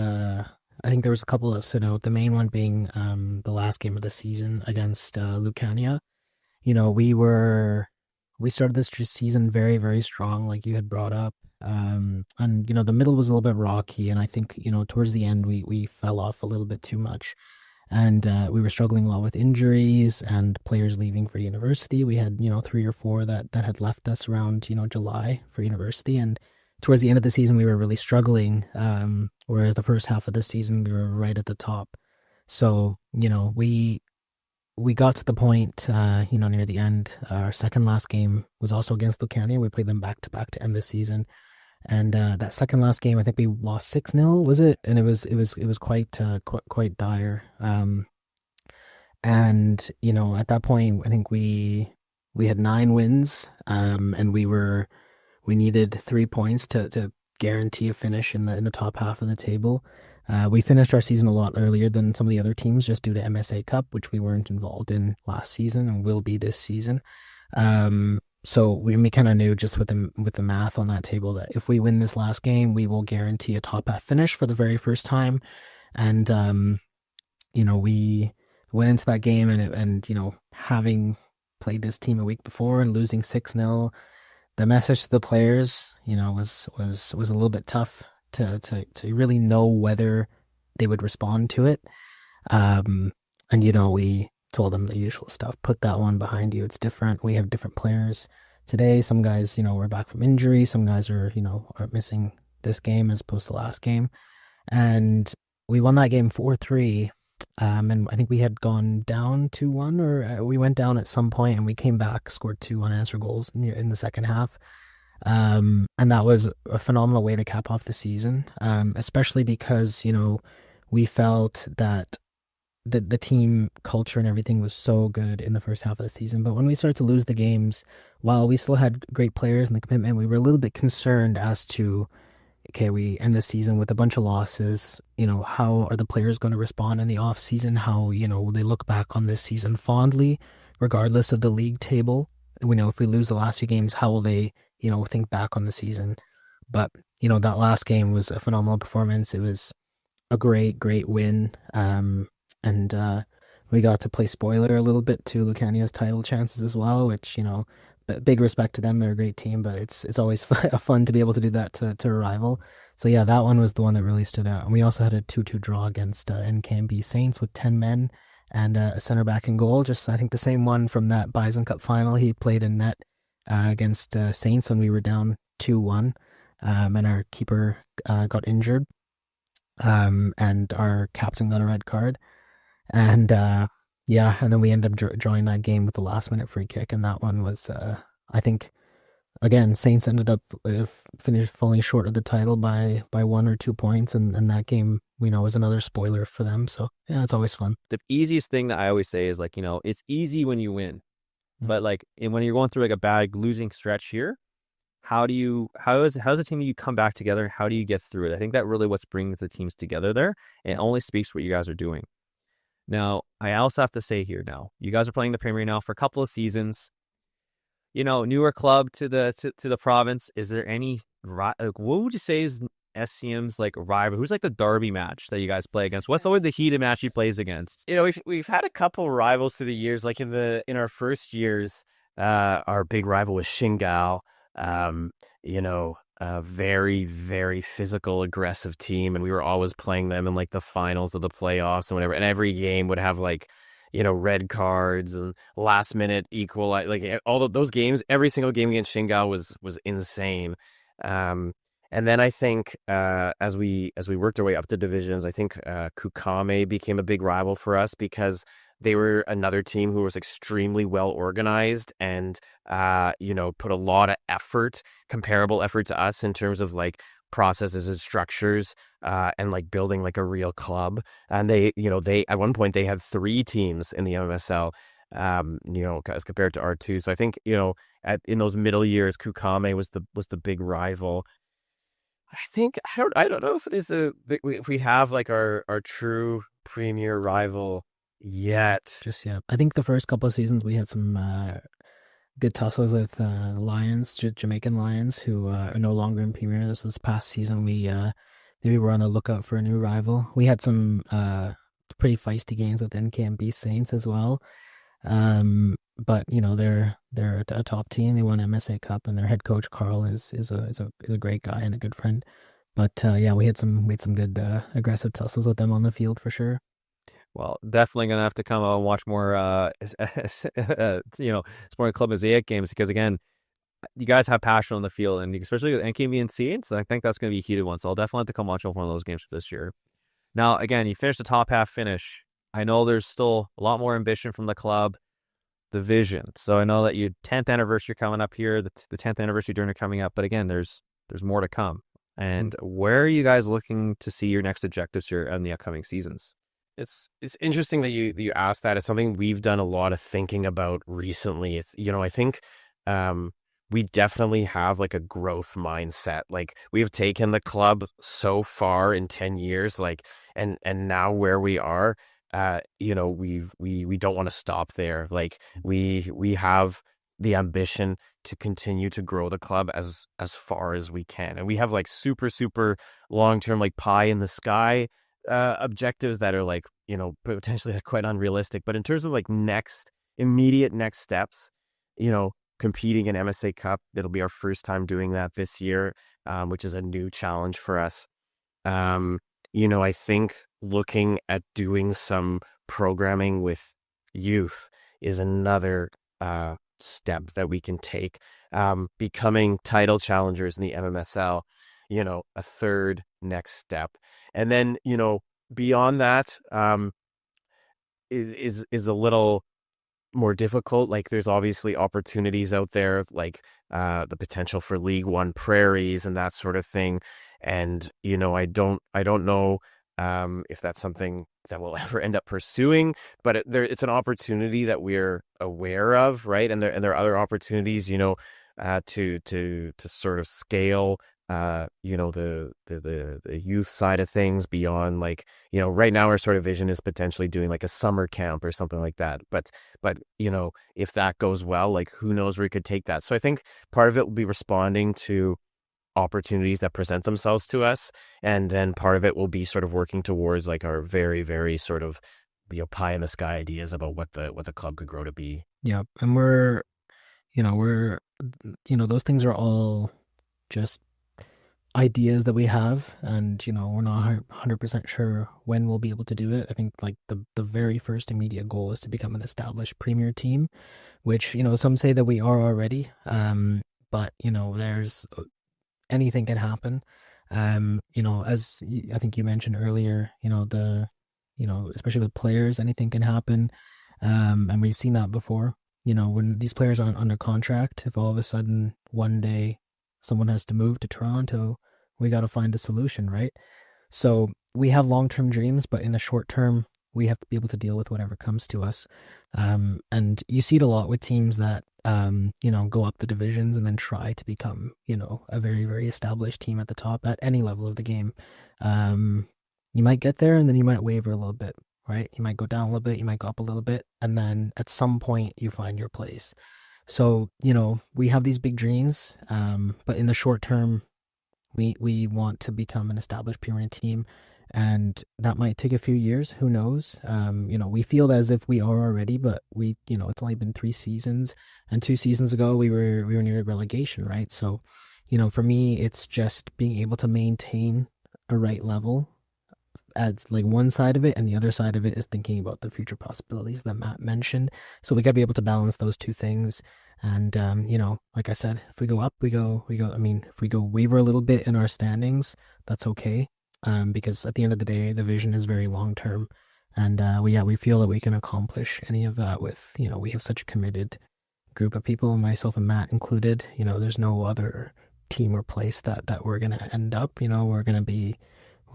I think there was a couple that stood out. The main one being the last game of the season against Lucania. We started this season very, very strong, like you had brought up. And the middle was a little bit rocky, and I think towards the end we fell off a little bit too much, and we were struggling a lot with injuries and players leaving for university. We had 3 or 4 that had left us around July for university, and towards the end of the season we were really struggling. Whereas the first half of the season we were right at the top. So we got to the point near the end. Our second last game was also against Lucania. We played them back to back to end the season, and that second last game I think we lost 6-0, was it? And it was quite dire. And at that point I think we had 9 wins, and we needed 3 points to guarantee a finish in the top half of the table. We finished our season a lot earlier than some of the other teams just due to MSA Cup, which we weren't involved in last season and will be this season. So we kind of knew just with the math on that table that if we win this last game, we will guarantee a top half finish for the very first time. And we went into that game and having played this team a week before and losing 6-0, the message to the players, was a little bit tough to really know whether they would respond to it. And we told them the usual stuff. Put that one behind you. It's different. We have different players today. Some guys, were back from injury. Some guys are missing this game as opposed to last game. And we won that game 4-3. And I think we had gone down 2-1, or we went down at some point, and we came back, scored 2 unanswered goals in the second half. And that was a phenomenal way to cap off the season, especially because, we felt that the team culture and everything was so good in the first half of the season. But when we started to lose the games, while we still had great players and the commitment, we were a little bit concerned as to, okay, we end the season with a bunch of losses. How are the players going to respond in the off season? How, will they look back on this season fondly, regardless of the league table? We know if we lose the last few games, how will they, think back on the season? But, that last game was a phenomenal performance. It was a great, great win. And we got to play spoiler a little bit to Lucania's title chances as well, which, big respect to them. They're a great team, but it's always fun to be able to do that to a rival. So yeah, that one was the one that really stood out. And we also had a 2-2 draw against NKMB Saints with 10 men and a center back in goal. Just, I think, the same one from that Bison Cup final. He played in net against Saints when we were down 2-1. And our keeper got injured. And our captain got a red card. And and then we ended up drawing that game with the last minute free kick, and that one was, I think, again, Saints ended up finished falling short of the title by 1 or 2 points, and that game, was another spoiler for them. So yeah, it's always fun. The easiest thing that I always say is it's easy when you win, but when you're going through a bad losing stretch here, how's the team you come back together? How do you get through it? I think that really what's bringing the teams together there. It only speaks what you guys are doing. Now, I also have to say here now, you guys are playing the Premier now for a couple of seasons. Newer club to the province. Is there any, what would you say is SCM's rival? Who's the derby match that you guys play against? What's always the heated match he plays against? We've had a couple rivals through the years. In our first years, our big rival was Shingal. A very, very physical, aggressive team, and we were always playing them in the finals of the playoffs and whatever. And every game would have red cards and last minute equal. All of those games, every single game against Shingal was insane. And then I think as we worked our way up the divisions, I think Kukame became a big rival for us because they were another team who was extremely well organized and, put a lot of effort, comparable effort to us in terms of processes and structures and building a real club. And they at one point they had 3 teams in the MMSL, as compared to R2. So I think, in those middle years, Kukame was the big rival. I think, I don't know if we have our true premier rival yet. Just yeah, I think the first couple of seasons we had some good tussles with Lions, Jamaican Lions, who are no longer in Premier. This past season, we maybe were on the lookout for a new rival. We had some pretty feisty games with NKMB Saints as well. But they're a top team. They won MSA Cup, and their head coach Carl is a great guy and a good friend. But we had some good aggressive tussles with them on the field for sure. Well, definitely gonna have to come out and watch more, Sporting Club Mosaic games because again, you guys have passion on the field, and especially with NKV and Saints, I think that's gonna be a heated one. So I'll definitely have to come watch one of those games for this year. Now, again, you finished the top half finish. I know there's still a lot more ambition from the club, the vision. So I know that your 10th anniversary coming up here, the 10th anniversary dinner coming up. But again, there's more to come. And where are you guys looking to see your next objectives here in the upcoming seasons? It's interesting that you asked that. It's something we've done a lot of thinking about recently. I think we definitely have a growth mindset. We've taken the club so far in 10 years, and now where we are, we don't want to stop there. We have the ambition to continue to grow the club as far as we can. And we have super long-term, pie in the sky objectives that are potentially quite unrealistic. But in terms of immediate next steps, competing in MSA Cup, it'll be our first time doing that this year, which is a new challenge for us. I think looking at doing some programming with youth is another step that we can take. Becoming title challengers in the MMSL, a third next step. And then, beyond that, is a little more difficult. Like there's obviously opportunities out there, like the potential for League One prairies and that sort of thing. And I don't know if that's something that we'll ever end up pursuing, but it's an opportunity that we're aware of, right? And there are other opportunities, to sort of scale the youth side of things beyond, like, right now our sort of vision is potentially doing like a summer camp or something like that. But if that goes well, like who knows where we could take that. So I think part of it will be responding to opportunities that present themselves to us. And then part of it will be sort of working towards like our very, very sort of, pie in the sky ideas about what the club could grow to be. Yeah. And we're those things are all just ideas that we have, and we're not 100% sure when we'll be able to do it. I think like the very first immediate goal is to become an established premier team, which some say that we are already, but there's anything can happen. As I think you mentioned earlier, especially with players, anything can happen, and we've seen that before. When these players aren't under contract, if all of a sudden one day someone has to move to Toronto, we got to find a solution, right? So we have long-term dreams, but in the short term, we have to be able to deal with whatever comes to us. And you see it a lot with teams that, go up the divisions and then try to become, a very, very established team at the top at any level of the game. You might get there and then you might waver a little bit, right? You might go down a little bit, you might go up a little bit, and then at some point you find your place. So, we have these big dreams, but in the short term, we want to become an established premier team, and that might take a few years. Who knows? We feel as if we are already, but it's only been 3 seasons, and 2 seasons ago we were near relegation, right? So, for me, it's just being able to maintain a right level adds like one side of it, and the other side of it is thinking about the future possibilities that Matt mentioned. So we got to be able to balance those two things. And like I said, if we go up, we go. I mean, if we go waver a little bit in our standings, that's okay. Because at the end of the day, the vision is very long term, and we feel that we can accomplish any of that with we have such a committed group of people, myself and Matt included. There's no other team or place that we're gonna end up. We're gonna be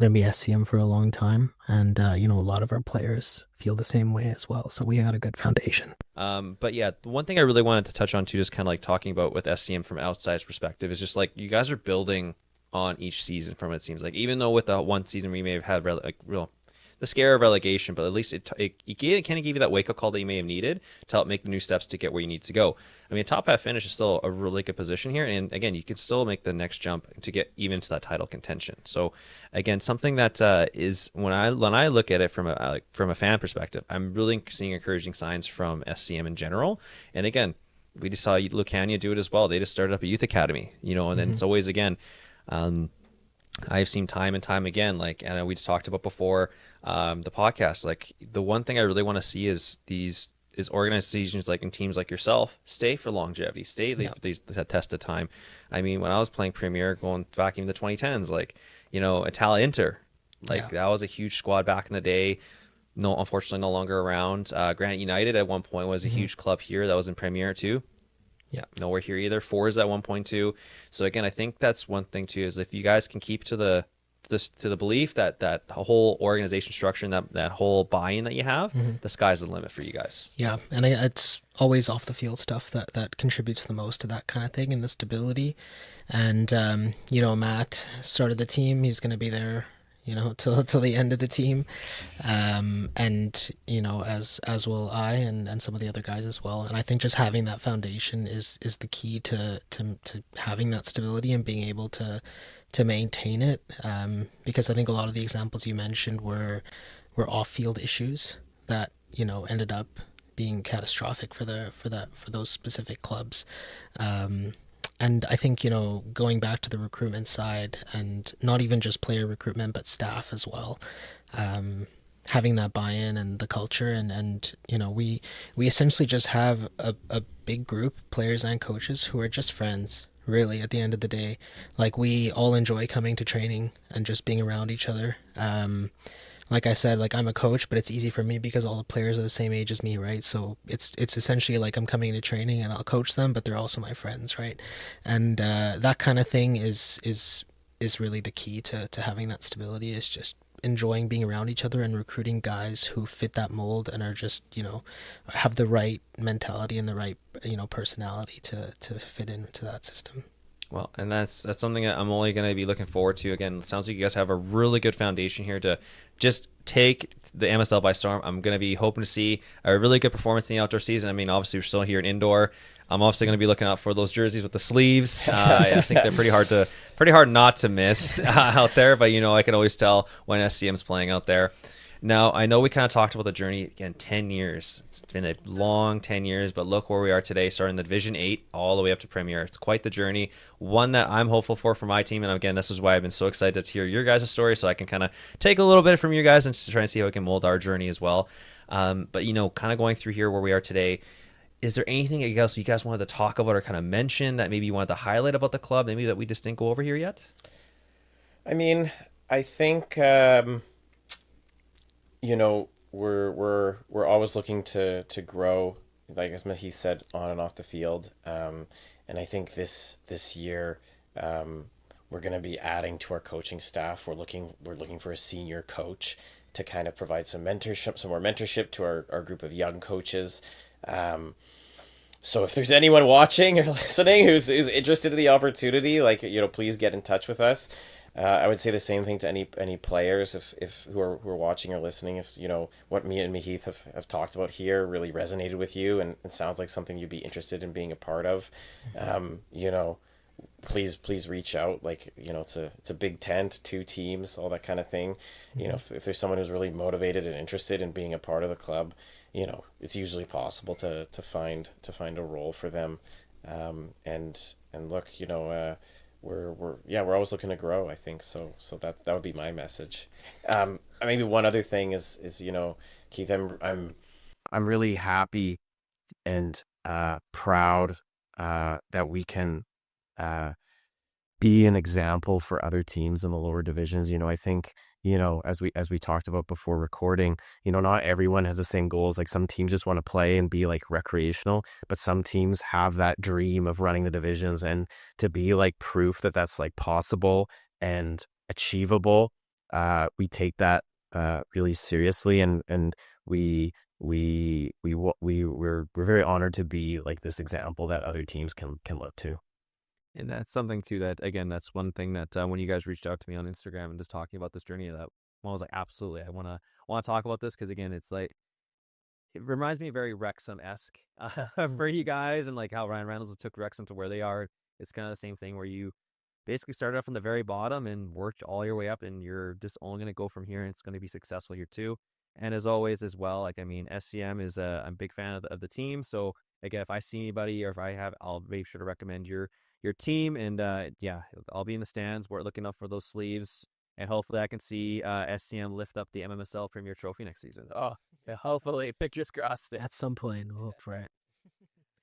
SCM for a long time, and a lot of our players feel the same way as well. So we got a good foundation. But yeah, the one thing I really wanted to touch on too, just kind of like talking about with SCM from outside's perspective, is just like you guys are building on each season. From what it seems like, even though with the one season we may have had the scare of relegation, but at least it kind of gave you that wake up call that you may have needed to help make the new steps to get where you need to go. I mean, top half finish is still a really good position here, and again, you could still make the next jump to get even to that title contention. So, again, something that is when I look at it from a fan perspective, I'm really seeing encouraging signs from SCM in general. And again, we just saw Lucania do it as well. They just started up a youth academy, and then it's always again. I've seen time and time again, like, and we just talked about before the podcast, like the one thing I really want to see is organizations like and teams like yourself stay for longevity, these test of time. I mean, when I was playing Premier, going back in the 2010s, like, Italia Inter, like that was a huge squad back in the day. No, unfortunately, no longer around. Granite United at one point was a huge club here that was in Premier too. Yeah, nowhere here either. Forza at 1.2. So again, I think that's one thing too, is if you guys can keep to the belief that whole organization structure and that whole buy-in that you have, the sky's the limit for you guys. Yeah, and it's always off the field stuff that contributes the most to that kind of thing and the stability. And Matt started the team. He's going to be there till the end of the team, and as will I and some of the other guys as well. And I think just having that foundation is the key to having that stability and being able to maintain it. Because I think a lot of the examples you mentioned were off-field issues that ended up being catastrophic for those specific clubs. And I think, going back to the recruitment side, and not even just player recruitment, but staff as well, having that buy-in and the culture, and we essentially just have a big group, players and coaches, who are just friends, really, at the end of the day. Like, we all enjoy coming to training and just being around each other. Like I said, like, I'm a coach, but it's easy for me because all the players are the same age as me, right? So it's essentially like I'm coming to training and I'll coach them, but they're also my friends, right? And that kind of thing is really the key to having that stability, is just enjoying being around each other and recruiting guys who fit that mold and are just, have the right mentality and the right, personality to fit into that system. Well, and that's something that I'm only going to be looking forward to. Again, it sounds like you guys have a really good foundation here to just take the MSL by storm. I'm going to be hoping to see a really good performance in the outdoor season. I mean, obviously, we're still here in indoor. I'm obviously going to be looking out for those jerseys with the sleeves. I think they're pretty hard not to miss out there. But I can always tell when SCM's playing out there. Now, I know we kind of talked about the journey, again, 10 years. It's been a long 10 years, but look where we are today, starting the Division 8 all the way up to Premier. It's quite the journey, one that I'm hopeful for my team. And again, this is why I've been so excited to hear your guys' story, so I can kind of take a little bit from you guys and just try and see how we can mold our journey as well. But, kind of going through here where we are today, is there anything you guys wanted to talk about or kind of mention that maybe you wanted to highlight about the club, maybe that we just didn't go over here yet? I mean, I think... we're always looking to grow, like as Mahith said, on and off the field. And I think this year, we're going to be adding to our coaching staff. We're looking for a senior coach to kind of provide some more mentorship to our group of young coaches. So if there's anyone watching or listening who's interested in the opportunity, please get in touch with us. I would say the same thing to any players if who are watching or listening. If what me and Mahith have talked about here really resonated with you and sounds like something you'd be interested in being a part of, please reach out. It's a big tent, 2 teams, all that kind of thing. If there's someone who's really motivated and interested in being a part of the club, it's usually possible to find a role for them. And look, we're always looking to grow, I think. So that would be my message. Maybe one other thing is Keith, I'm really happy and proud that we can be an example for other teams in the lower divisions. I think, as we talked about before recording, not everyone has the same goals. Like, some teams just want to play and be like recreational, but some teams have that dream of running the divisions, and to be like proof that that's like possible and achievable. We take that really seriously, and we're very honored to be like this example that other teams can look to. And that's something too that, again, that's one thing that when you guys reached out to me on Instagram and just talking about this journey, that I was like, absolutely, I want to talk about this, because again, it's like, it reminds me very Wrexham-esque for you guys, and like how Ryan Reynolds took Wrexham to where they are. It's kind of the same thing where you basically started off from the very bottom and worked all your way up, and you're just only going to go from here, and it's going to be successful here too. And as always as well, SCM is I'm a big fan of the team. So again, if I see anybody or if I have, I'll make sure to recommend your team. And I'll be in the stands. We're looking up for those sleeves, and hopefully I can see SCM lift up the MMSL Premier Trophy next season. Oh, yeah, hopefully, pictures crossed. At some point, we'll hope for it.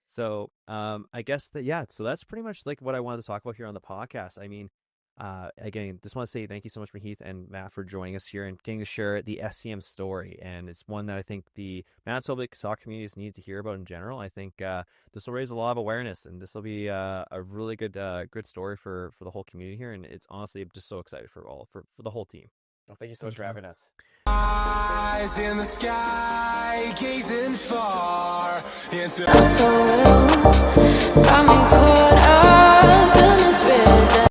So I guess so that's pretty much like what I wanted to talk about here on the podcast. Again, just want to say thank you so much, Mahith and Matt, for joining us here and getting to share the SCM story. And it's one that I think the Manitoba soccer communities need to hear about in general. I think this will raise a lot of awareness, and this will be a really good story for the whole community here. And it's honestly, I'm just so excited for the whole team. Well, thank you so much for having us. Eyes in the sky, gazing far into